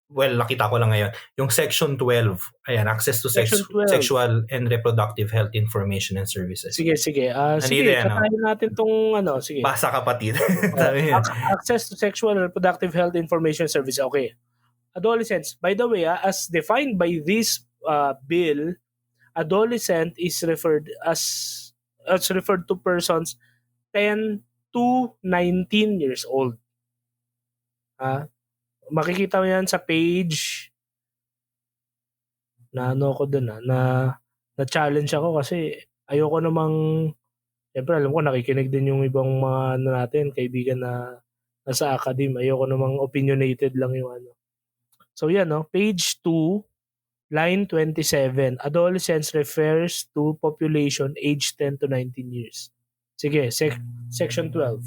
well, nakita ko lang ngayon, yung Section 12. Ayan, access to sexual and reproductive health information and services. Sige. Sige, katayin natin tong sige. Basa kapatid. Access to sexual and reproductive health information service. Okay. Adolescents, by the way, as defined by this bill, adolescent is referred to persons 10 to 19 years old. Makikita mo yan sa page na na challenge ako kasi ayoko namang, siyempre alam ko nakikinig din yung ibang mga natin, kaibigan na nasa academe. Ayoko namang opinionated lang yung So yan, page 2, line 27. Adolescents refers to population age 10 to 19 years. Sige, section 12.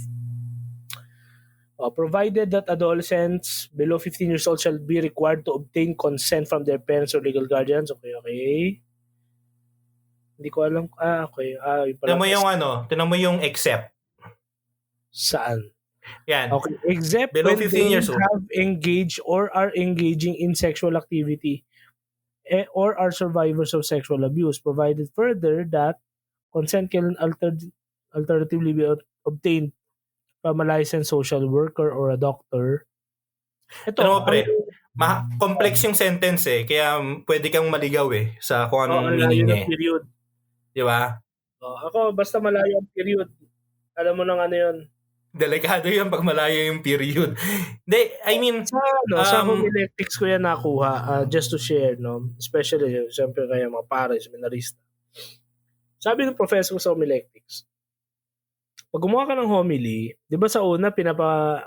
Provided that adolescents below 15 years old shall be required to obtain consent from their parents or legal guardians. Okay. Hindi ko alam. Okay. Tinan mo yung except. Saan? Yan. Okay. Except below when 15 years old, have engaged or are engaging in sexual activity or are survivors of sexual abuse. Provided further that consent can alternatively be obtained from a licensed social worker or a doctor. Ito, complex yung sentence kaya pwede kang maligaw sa kung anong meaning niya. Period. Di ba? Ako, basta malayo ang period. Alam mo nang yun. Delikado yan pag malayo yung period. Hindi, I mean, sa homiletics ko yan nakuha, just to share, no? Especially, siyempre kaya mga pares, seminarista. Sabi ng professor ko sa homiletics, pag gumawa ka ng homily, di ba sa una, pinapagawa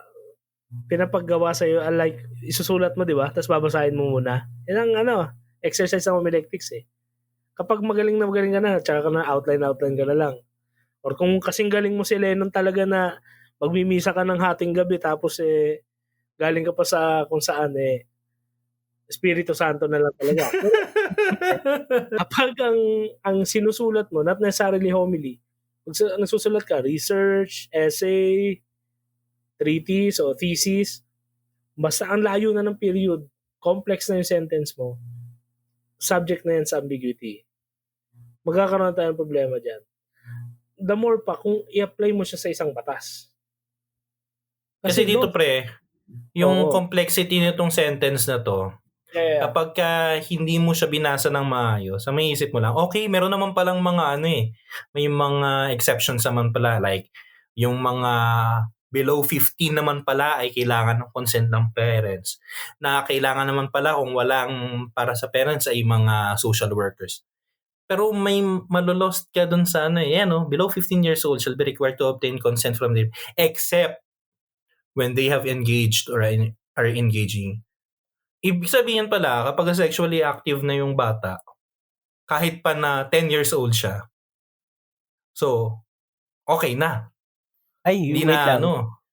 sa'yo, like, isusulat mo, di ba? Tapos babasahin mo muna. Yan ang, exercise ng homiletics Kapag magaling ka na, tsaka ka na outline ka na lang. Or kung kasing galing mo si Lennon talaga na magmimisa ka ng hating gabi, tapos galing ka pa sa kung saan, Espiritu Santo na lang talaga. Kapag ang sinusulat mo, not necessarily homily, nagsusulat ka, research, essay, treatise o thesis, basta ang layo na ng period, complex na yung sentence mo, subject na yan sa ambiguity. Magkakaroon tayo ng problema dyan. The more pa, kung i-apply mo siya sa isang batas. Kasi dito yung complexity nitong sentence na to, kapag hindi mo siya binasa ng maayos, may isip mo lang, okay, meron naman palang mga may mga exceptions naman pala, like yung mga below 15 naman pala ay kailangan ng consent ng parents. Na kailangan naman pala kung walang para sa parents ay mga social workers. Pero may malulost ka dun sa below 15 years old shall be required to obtain consent from them except when they have engaged or are engaging. Ibig sabihin pala, kapag sexually active na yung bata, kahit pa na 10 years old siya, so, okay na. Ay, wait lang.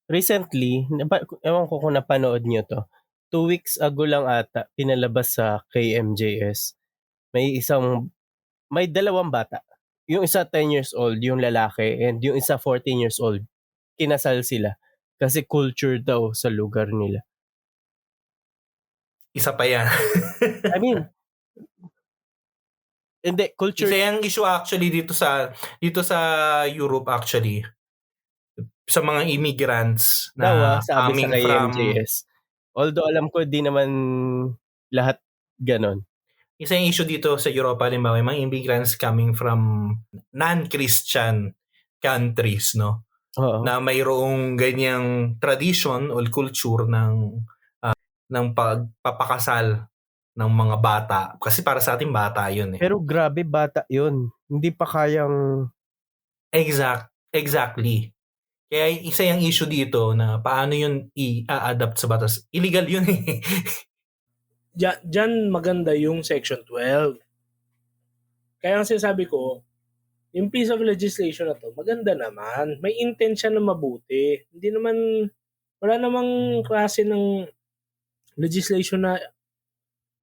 Recently, ewan ko kung napanood nyo to, 2 weeks ago lang ata, pinalabas sa KMJS, may dalawang bata. Yung isa 10 years old, yung lalaki, and yung isa 14 years old. Kinasal sila. Kasi culture daw sa lugar nila. Isa pa yan. I mean, hindi, culture. Isa yung issue actually dito sa Europe actually. Sa mga immigrants na sabi sa KMJS. Although alam ko di naman lahat ganon. Isa yung issue dito sa Europa, halimbawa, mga immigrants coming from non-Christian countries, no? Oo. Na mayroong ganyang tradition o culture ng pagpapakasal ng mga bata. Kasi para sa ating bata yun Pero grabe, bata yun. Hindi pa kayang... Exactly. Kaya isa yung issue dito na paano yun i-adapt sa batas. Illegal yun Diyan maganda yung Section 12. Kaya ang sinasabi ko, yung piece of legislation na to, maganda naman. May intention na mabuti. Hindi naman, wala namang klase ng legislation na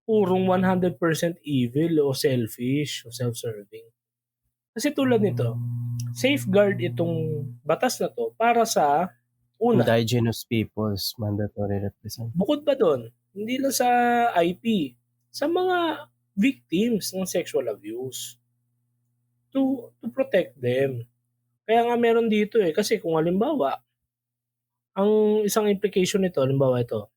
purong 100% evil o selfish o self-serving. Kasi tulad nito, safeguard itong batas na to para sa una. Indigenous peoples, mandatory representation. Bukod pa doon, hindi lang sa IP, sa mga victims ng sexual abuse to protect them. Kaya nga meron dito kasi kung halimbawa, ang isang implication nito, halimbawa ito,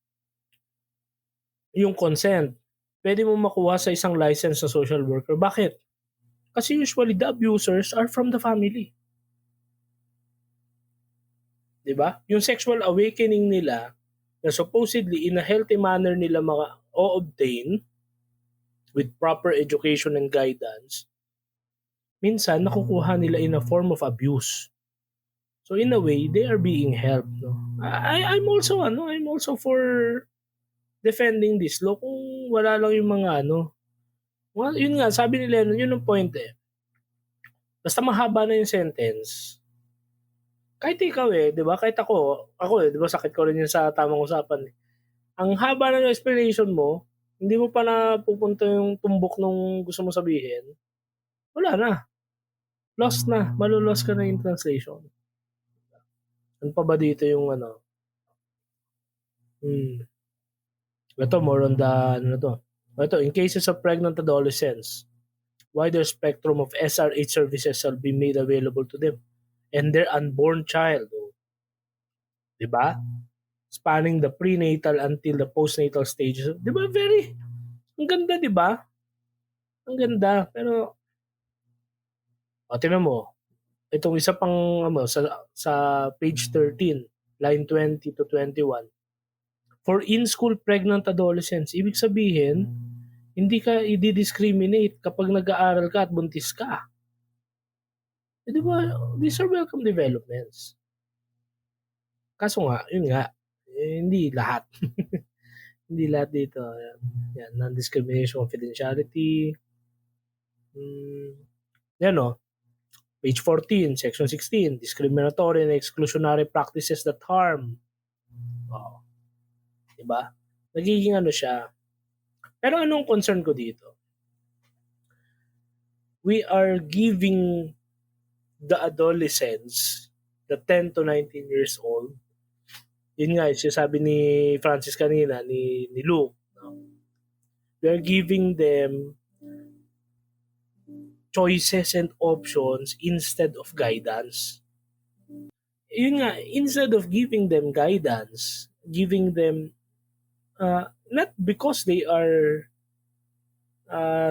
yung consent, pwede mo makuha sa isang license sa social worker. Bakit? Kasi usually the abusers are from the family. Diba? Yung sexual awakening nila na supposedly in a healthy manner nila ma-obtain with proper education and guidance, minsan nakukuha nila in a form of abuse. So in a way, they are being helped. No? I'm also for defending this law kung wala lang yung mga well, yun nga, sabi ni Lennon, yun ang point Basta mahaba na yung sentence, kahit ikaw di ba? Kahit ako di ba sakit ko rin yun sa tamang usapan Ang haba na ng explanation mo, hindi mo pa na pupunta yung tumbok nung gusto mo sabihin, wala na. Lost na. Malulost ka na yung translation. Ano pa ba dito yung Ito, more on the, Ito, in cases of pregnant adolescents, wider spectrum of SRH services shall be made available to them and their unborn child. Diba? Spanning the prenatal until the postnatal stages. Diba? Ang ganda, diba? Ang ganda. Pero, tingnan mo, itong isa pang sa page 13, line 20 to 21. For in-school pregnant adolescents, ibig sabihin, hindi ka i-discriminate kapag nag-aaral ka at buntis ka. Di ba? These are welcome developments. Kaso nga, yun nga, hindi lahat. Hindi lahat dito. Yan, non-discrimination, confidentiality. Page 14, section 16, discriminatory and exclusionary practices that harm. Diba? Nagiging siya. Pero anong concern ko dito? We are giving the adolescents, the 10 to 19 years old, yun nga, sabi ni Francis kanina, ni Luke, we are giving them choices and options instead of guidance. Yun nga, instead of giving them guidance, giving them, not because they are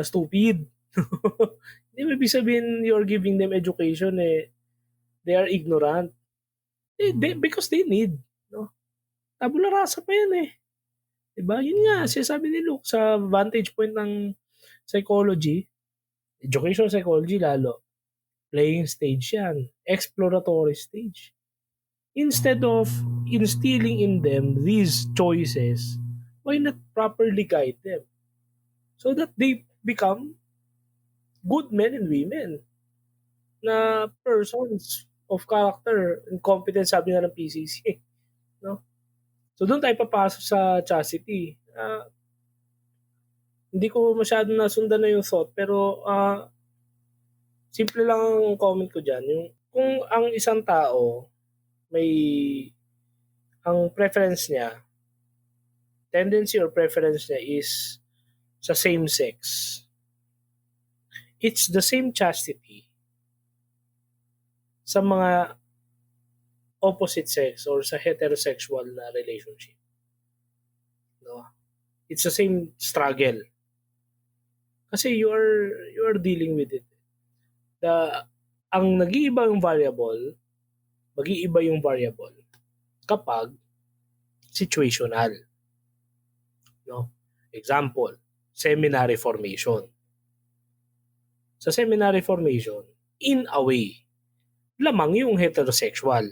stupid. Hindi mo ibig sabihin you're giving them education, they are ignorant. Because they need. Tabula rasa pa yan Diba? Yun nga, sabi ni Luke sa vantage point ng psychology, educational psychology lalo, playing stage yan, exploratory stage. Instead of instilling in them these choices, why not properly guide them? So that they become good men and women na persons of character and competence, sabi nga ng PCC. No? So doon tayo papasok sa chastity. Hindi ko masyado nasundan na yung thought, pero simple lang ang comment ko dyan. Yung, kung ang isang tao ang preference niya, tendency or preference niya is sa same sex, it's the same chastity sa mga opposite sex or sa heterosexual na relationship. No? It's the same struggle. Kasi you are dealing with it. Ang nag-iiba yung variable, mag-iiba yung variable kapag situational. No? Example, seminary formation. Sa seminary formation, in a way, lamang yung heterosexual.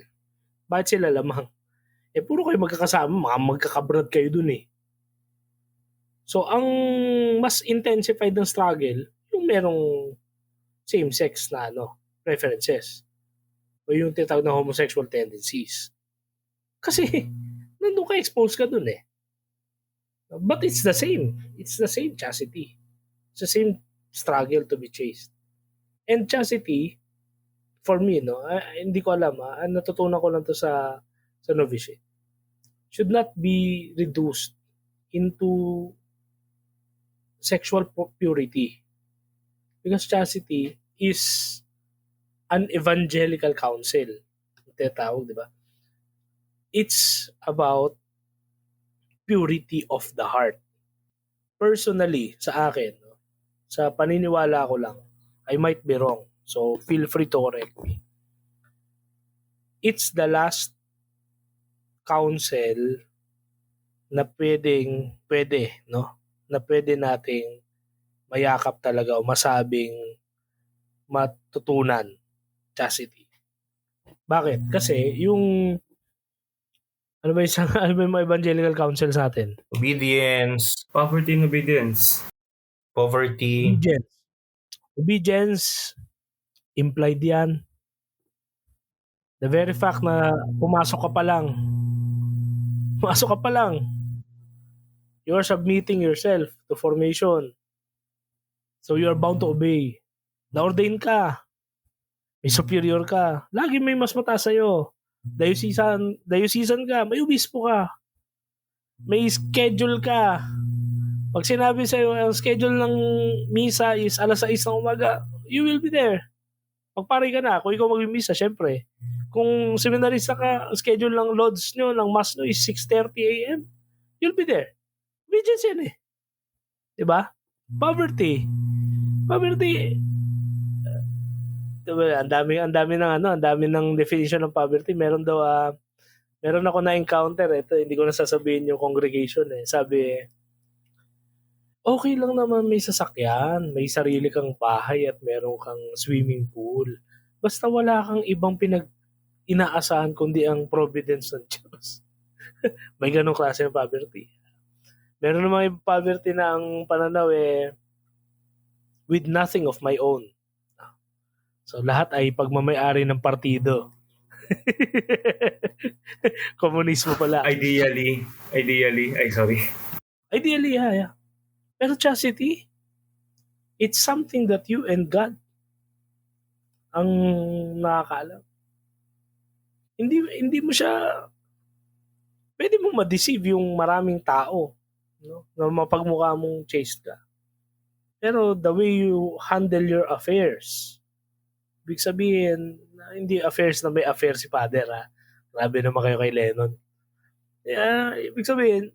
Bakit sila lamang? Puro kayo magkakasama, magkakabrad kayo dun So, ang mas intensified ng struggle, yung merong same-sex na preferences. O yung tinatawag na homosexual tendencies. Kasi, nandun ka, expose ka dun eh. But it's the same. It's the same chastity. It's the same struggle to be chaste. And chastity, for me, hindi ko alam, natutunan ko lang to sa novitiate, should not be reduced into sexual purity. Because chastity is an evangelical counsel. Tinatawag, di ba? It's about purity of the heart. Personally, sa akin, sa paniniwala ko lang, I might be wrong. So, feel free to correct me. It's the last counsel na pwede, na pwede nating mayakap talaga o masabing matutunan chastity. Bakit? Kasi yung ano ba yung mga evangelical counsel sa atin? Obedience. Poverty and obedience. Poverty. Obedience, implied yan. The very fact na pumasok ka pa lang, you are submitting yourself to formation. So you are bound to obey. Na-ordain ka. May superior ka. Lagi may mas mataas sa'yo. Diocesan ka. May obispo ka. May schedule ka. Pag sinabi sa'yo, ang schedule ng misa is alas 6 ng umaga, you will be there. Pagpari ka na. Kung ikaw mag-misa, syempre. Kung seminarista ka, schedule ng loads nyo, ng mass nyo is 6:30 a.m., you'll be there. Obedience yan eh. Diba? Poverty. Ang dami ng definition ng poverty. Meron ako na-encounter. Ito, hindi ko na sasabihin yung congregation eh. Sabi, okay lang naman may sasakyan, may sarili kang bahay at meron kang swimming pool. Basta wala kang ibang inaasahan kundi ang providence ng Diyos. May ganong klase ng poverty. Meron namang ibang poverty na ang pananaw with nothing of my own. So lahat ay pagmamay-ari ng partido. Komunismo pala. Ideally, yeah. Pero chastity, it's something that you and God ang nakakaalam. Hindi mo siya pwede mong ma-deceive yung maraming tao, na mapagmukha mong chaste ka. Pero the way you handle your affairs, ibig sabihin, hindi affairs na may affair si Father, ha? Grabe naman kayo kay Lennon. Ibig sabihin,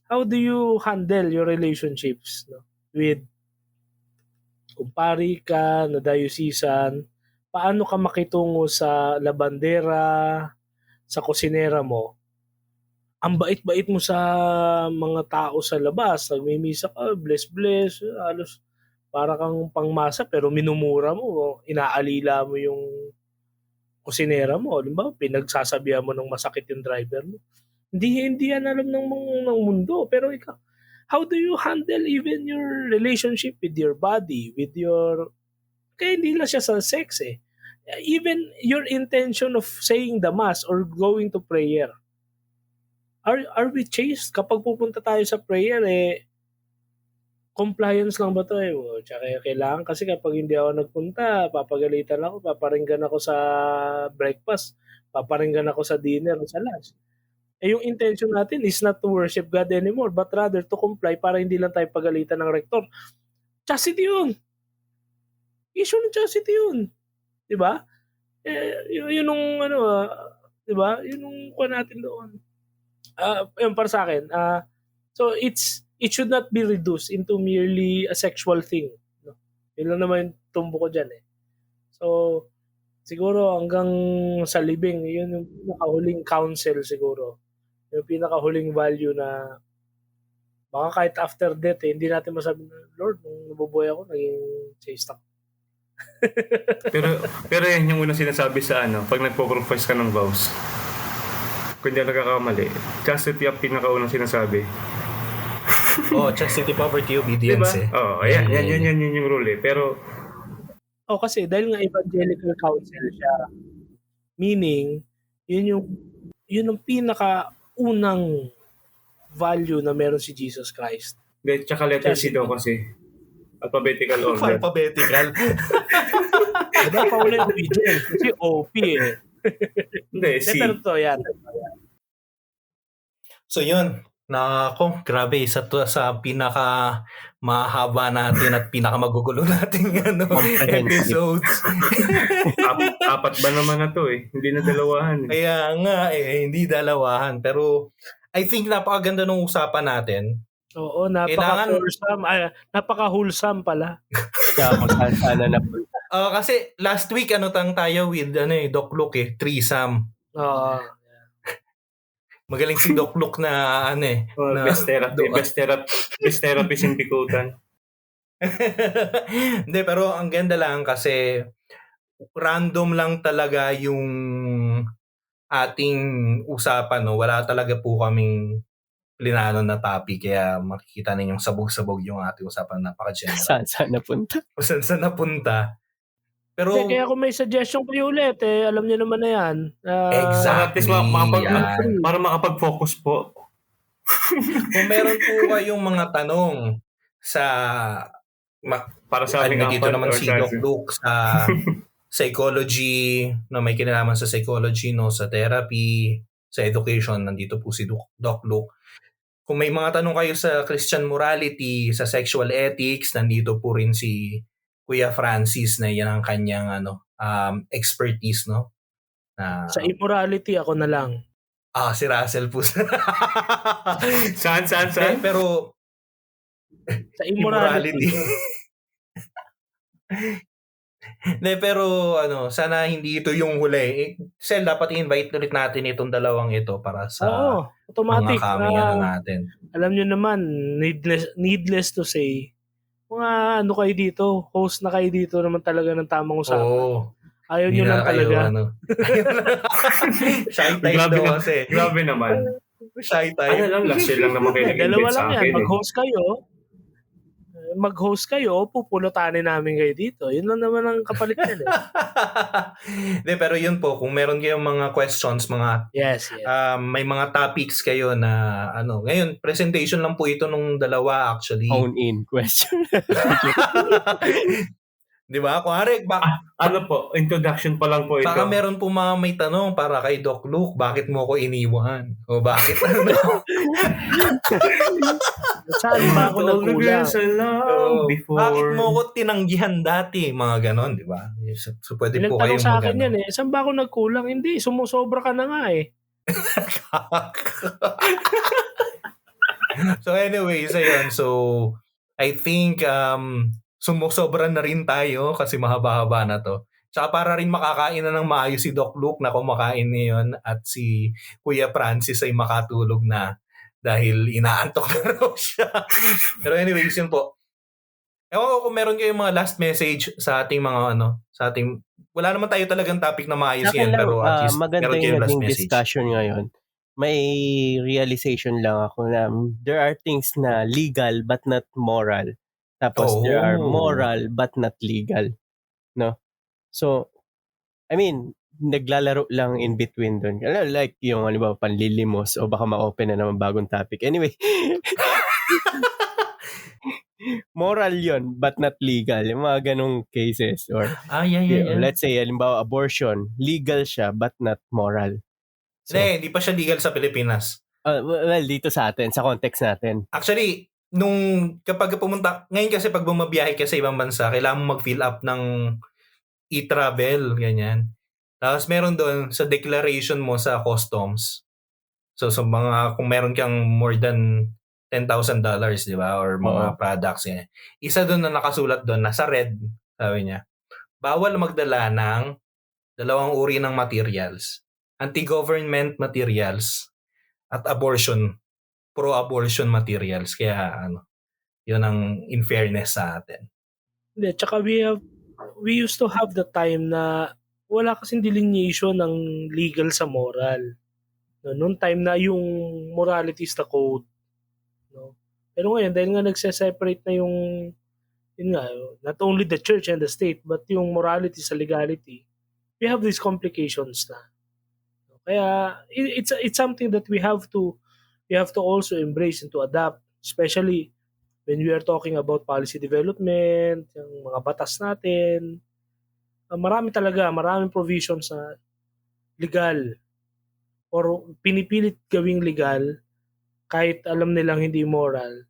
how do you handle your relationships with kumpari ka, na diocesan, paano ka makitungo sa labandera, sa kusinera mo? Ang bait-bait mo sa mga tao sa labas, nagmimisa ka, bless, halos para kang pangmasa pero minumura mo, inaalila mo yung kusinera mo. Diba? Pinagsasabihan mo ng masakit yung driver mo. Hindi yan alam ng mundo. Pero ikaw, how do you handle even your relationship with your body, kaya hindi lang siya sa sex eh. Even your intention of saying the mass or going to prayer. Are we chaste? Kapag pupunta tayo sa prayer, compliance lang ba to Tsaka kailangan kasi kapag hindi ako nagpunta, papagalitan ako, paparinggan ako sa breakfast, paparinggan ako sa dinner, sa lunch. Yung intention natin is not to worship God anymore, but rather to comply para hindi lang tayo pagalitan ng rektor. Chastity yun. Issue ng chastity yun. Diba? Yun yung diba? Yun yung kuha natin doon. Yun para sa akin. So it should not be reduced into merely a sexual thing. Yun lang naman yung tumbo ko dyan eh. So, siguro hanggang sa libing, yun yung pinakahuling counsel siguro. Yung pinakahuling value na baka kahit after death, hindi natin masabi na, Lord, nung nabubuhay ako, naging chaste ako. pero yan yung unang sinasabi sa pag nagpo-profess ka ng vows. Kung hindi nagkakamali, chastity ang pinakaunang sinasabi. Chastity, poverty, obedience Diba? eh. Ayan. Yan yung rule eh. Pero, kasi dahil nga evangelical council siya, meaning, yun yung pinaka-unang value na meron si Jesus Christ. tsaka letter C daw kasi. Alphabetical order. Alphabetical. Diba pa ulit obedience? Kasi OP eh. Hindi, C. Pero to yan. So yun, grabe, isa to sa pinaka mahaba natin at pinaka magugulo nating episodes. Apat ba naman na to eh? Hindi na dalawahan. Kaya nga hindi dalawahan. Pero I think napakaganda ng usapan natin. Oo, napaka-wholesome pala. Sana na po. Kasi last week tayo with Doc Luke threesome. Oo. Magaling si Doc Luke na best therapist in Bikutan. Hindi, pero ang ganda lang kasi random lang talaga yung ating usapan, no? Wala talaga po kaming plinano na topic, kaya makikita ninyong sabog-sabog yung ating usapan, napaka-general. Saan napunta? Saan napunta? Pero kaya kung may suggestion kayo ulit, alam niyo naman na yan. Exactly. Para makapag-focus po. Kung meron po kayong mga tanong para sa aming dito naman si Doc Luke sa psychology, na may kinalaman sa psychology, no, sa therapy, sa education, nandito po si Doc Luke. Kung may mga tanong kayo sa Christian morality, sa sexual ethics, nandito po rin si Kuya Francis na yan ang kanyang expertise, no? Sa immorality ako na lang. Si Russell po. Saan? Pero sa immorality. Pero sana hindi ito yung huli. Sel, dapat i-invite ulit natin itong dalawang ito para sa automatic, mga coming natin. Alam nyo naman, needless to say, mga kayo dito, host na kayo dito naman talaga ng tamang usapan. Ayaw nyo lang talaga. Shy type daw kasi. Grabe naman. Shy type. Last year lang naman kayo dalawa lang yan. Mag-host kayo, pupulutanin namin kayo dito. Yun lang naman ang kapalit yan pero yun po, kung meron kayong mga questions, yes. May mga topics kayo na ngayon, presentation lang po ito nung dalawa actually. Phone-in question. Di ba? Kuwari, introduction pa lang po ito. Baka meron po mga may tanong para kay Doc Luke, bakit mo ko iniwan? O bakit saan ba ako nagkulang? Bakit mo ko tinanggihan dati? Mga ganon, di ba? So, pwede po kayong sa akin yan saan ba ako nagkulang? Hindi, sumusobra ka na nga So anyway, so I think sumusobra na rin tayo kasi mahaba-haba na to. Tsaka para rin makakain na ng maayos si Doc Luke na kumakain ngayon at si Kuya Francis ay makatulog na dahil inaantok na raw siya. Pero anyways, yun po. Ewan ko kung meron kayong mga last message sa ating mga wala naman tayo talagang topic na maayos yan, pero at least maganda meron kayong last yung message. Discussion ngayon. May realization lang ako na there are things na legal but not moral. Tapos there are moral but not legal. No? So, I mean, naglalaro lang in between doon. Like yung panlilimos o baka ma-open na naman bagong topic. Anyway, moral yon but not legal. Yung mga ganong cases. Or, yeah. Let's say, halimbawa, abortion. Legal siya but not moral. So, hindi pa siya legal sa Pilipinas. Well, dito sa atin, sa context natin. Actually, kapag pumunta, ngayon kasi pag bumabiyahe ka sa ibang bansa, kailangan mo mag-fill up ng e-travel, ganyan. Tapos meron doon sa declaration mo sa customs. So kung meron kang more than $10,000, di ba? Or mga products, yan. Isa doon na nakasulat doon, nasa red, sabi niya, bawal magdala ng dalawang uri ng materials. Anti-government materials at pro-abortion materials. Kaya yun ang in fairness sa atin. Hindi, tsaka we used to have the time na wala kasing delineation ng legal sa moral. No, noong time na yung morality is the code. No? Pero ngayon, dahil nga nagse-separate na yun nga, not only the church and the state, but yung morality sa legality, we have these complications na. Kaya it's something that we have to also embrace and to adapt, especially when we are talking about policy development, yung mga batas natin. Maraming provisions na legal or pinipilit gawing legal kahit alam nilang hindi moral,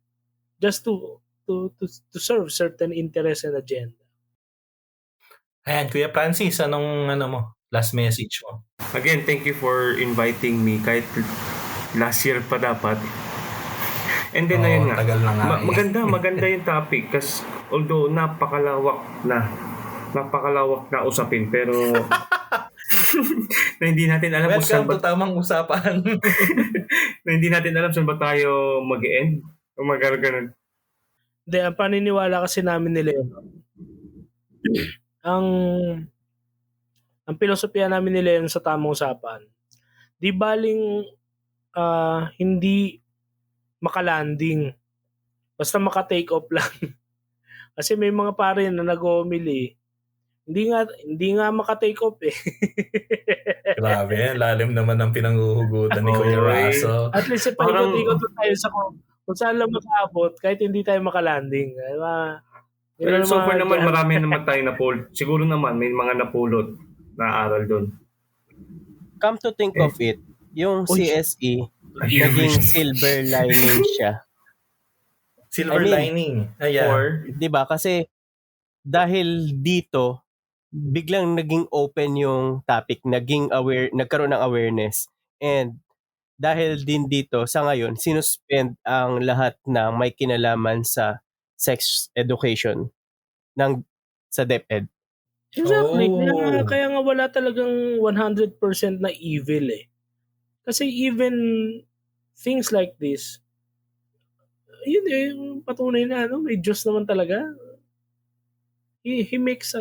just to serve certain interest and agenda. Ayan, Kuya Francis, anong last message mo? Again, thank you for inviting me kahit last year pa dapat. And then ayun nga. Tagal na nga. Maganda yung topic kasi although napakalawak na usapin pero na hindi natin alam kung saan ba tamang usapan. na hindi natin alam saan ba tayo mag-end o magaganon. Hindi, ang paniniwala kasi namin nila yun. Ang filosofiya namin nila yun sa tamang usapan. Di baling hindi makalanding. Basta maka-take off lang. Kasi may mga pare na nag-umili. Hindi nga maka-take off eh. Grabe, lalim naman ang pinanghuhugutan ni Kuya Raso. At least paikot-ikot tayo sa kung saan lang makaabot kahit hindi tayo makalanding. Pero so far naman marami naman tayo napulot. Siguro naman may mga napulot na aral doon. Come to think of it, yung CSE, naging silver lining siya. Silver lining. Ayan. Or, diba? Kasi dahil dito, biglang naging open yung topic, nagkaroon ng awareness. And dahil din dito, sa ngayon, sinuspend ang lahat ng may kinalaman sa sex education sa DepEd. Exactly. Kaya nga wala talagang 100% na evil eh. Kasi even things like this, yun eh, patunay na may Diyos naman talaga. He makes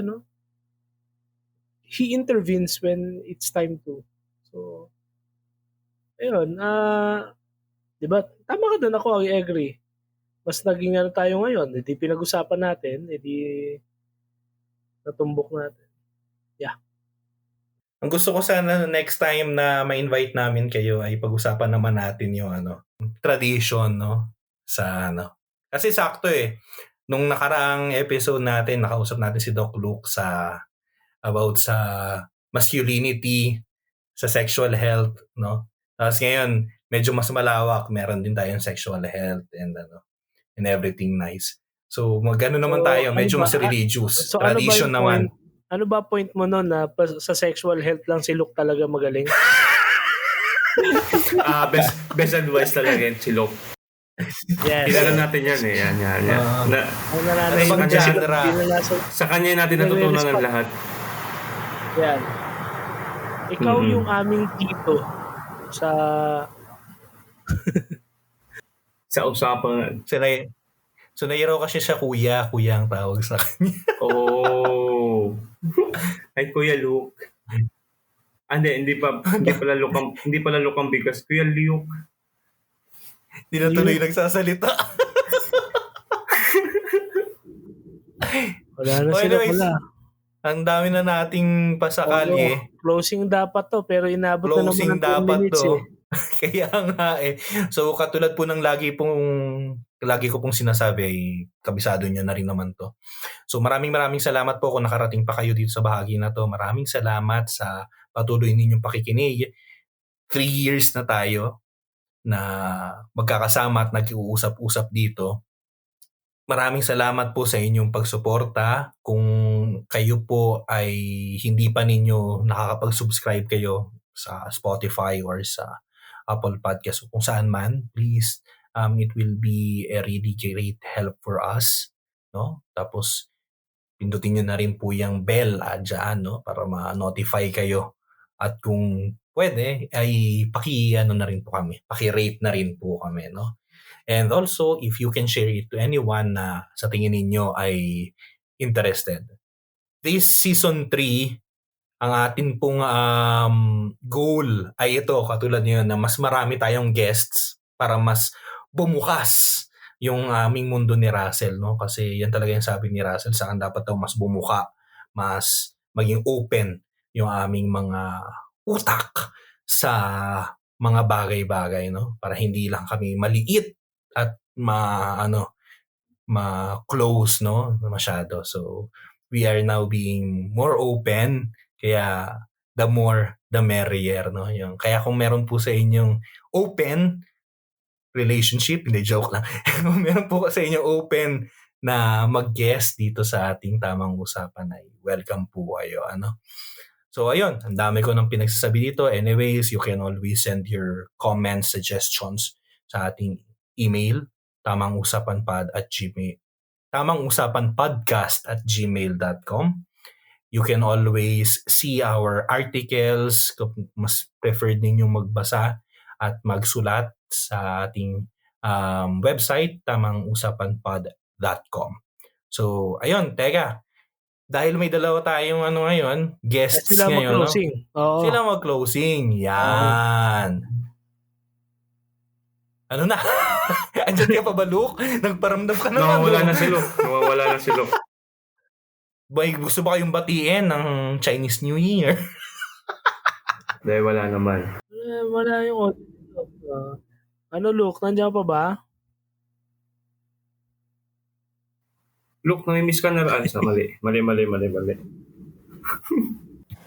he intervenes when it's time to. So, ayun, di ba? Tama ka doon, ako I agree. Mas naging tayo ngayon, hindi pinag-usapan natin, hindi natumbok natin. Yeah. Ang gusto ko sana next time na ma-invite namin kayo ay pag-usapan naman natin yung tradition, no? Sa Kasi sakto eh. Nung nakaraang episode natin, nakausap natin si Doc Luke about sa masculinity, sa sexual health, no? Tapos ngayon, medyo mas malawak, meron din tayong sexual health and everything nice. So, magano naman tayo, medyo mas religious. So, tradition naman. Ano ba point mo nun na sa sexual health lang si Luke talaga magaling? Best advice talaga yan si Luke. Yes. Kilala natin yan eh. Yan. Sa kanya natin natutunan ng lahat. Yan. Ikaw yung aming tito sa usapan. So nairaw kasi siya kuya ang tawag sa kanya. Oh. Ay Kuya Luke. Hindi pala Luke ang bigas. Kuya Luke. Hindi na tuloy nagsasalita. Wala na sila pala. Ang dami na nating pasakali eh. Closing dapat to, pero inabot na naman ng 2 minutes eh. Kaya nga eh. So katulad po ng lagi ko pong sinasabi ay kabisado niya na rin naman to. So maraming salamat po kung nakarating pa kayo dito sa bahagi na to. Maraming salamat sa patuloy ninyong pakikinig. 3 years na tayo na magkakasama at nag-uusap-usap dito. Maraming salamat po sa inyong pagsuporta. Kung kayo po ay hindi pa ninyo nakakapag-subscribe kayo sa Spotify or sa Apple Podcast o kung saan man, please, it will be a really great help for us, no? Tapos pindutin nyo na rin po yung bell dyan, no? Para ma-notify kayo. At kung pwede, ay paki-rate na rin po kami, no? And also, if you can share it to anyone na sa tingin ninyo ay interested. This season 3, ang atin pong goal ay ito, katulad niyo na mas marami tayong guests para mas bumukas yung aming mundo ni Russell, no? Kasi yan talaga yung sabi ni Russell, saan dapat daw mas bumuka, mas maging open yung aming mga utak sa mga bagay-bagay, no? Para hindi lang kami maliit at ma-close, no? Masyado. So, we are now being more open, kaya the more, the merrier, no? Yung, kaya kung meron po sa inyong open relationship, hindi, joke lang. Kung meron po sa inyong open na mag-guest dito sa ating tamang usapan, ay welcome po kayo, ano? So, ayun, ang dami ko nang pinagsasabi dito. Anyways, you can always send your comments, suggestions sa ating email, tamangusapanpodcast@gmail.com. You can always see our articles kung mas preferred ninyong magbasa at magsulat sa ating website, tamangusapanpod.com. So, ayun, teka. Dahil may dalawa tayong ngayon, guests Sila ngayon. mag-closing. Oo. Sila mag-closing. Yan. Ano na? Andiyan ka pa ba, Luke? Nagparamdam ka naman. Nawawala na si Luke. Boy, gusto ba kayong batiin ng Chinese New Year? Dahil wala naman. Wala yung audio. Luke? Nandiyan pa ba? Luke, namimiss ka na rin. Mali.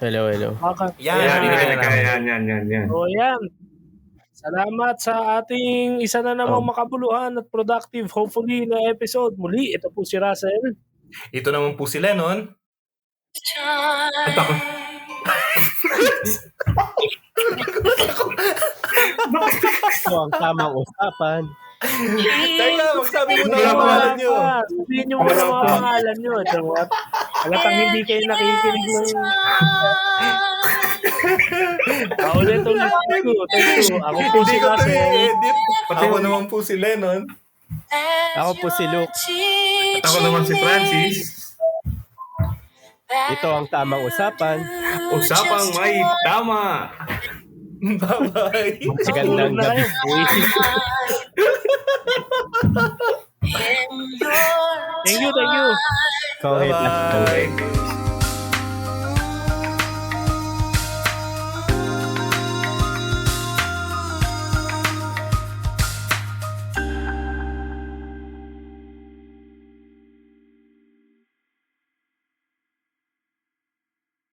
Hello. Yan. O yan. Salamat sa ating isa na namang makabuluhan at productive, hopefully, na episode. Muli, ito po si Russell. Ito naman po si Lennon. At ako. Ito ang tamang usapan. Teka, magsabi mo na ang pangalan nyo. Sabihin nyo muna mga pangalan nyo. Halatang hindi kayo nakikinig ng... ulit. Thank you. Ako po si Russell. Ako naman po si Lennon. Ako po si Luke. At ako naman si Francis. Ito ang tamang usapan. Usapang may tama. Bye-bye. Magandang gabi po. Thank you. Bye-bye. Bye-bye.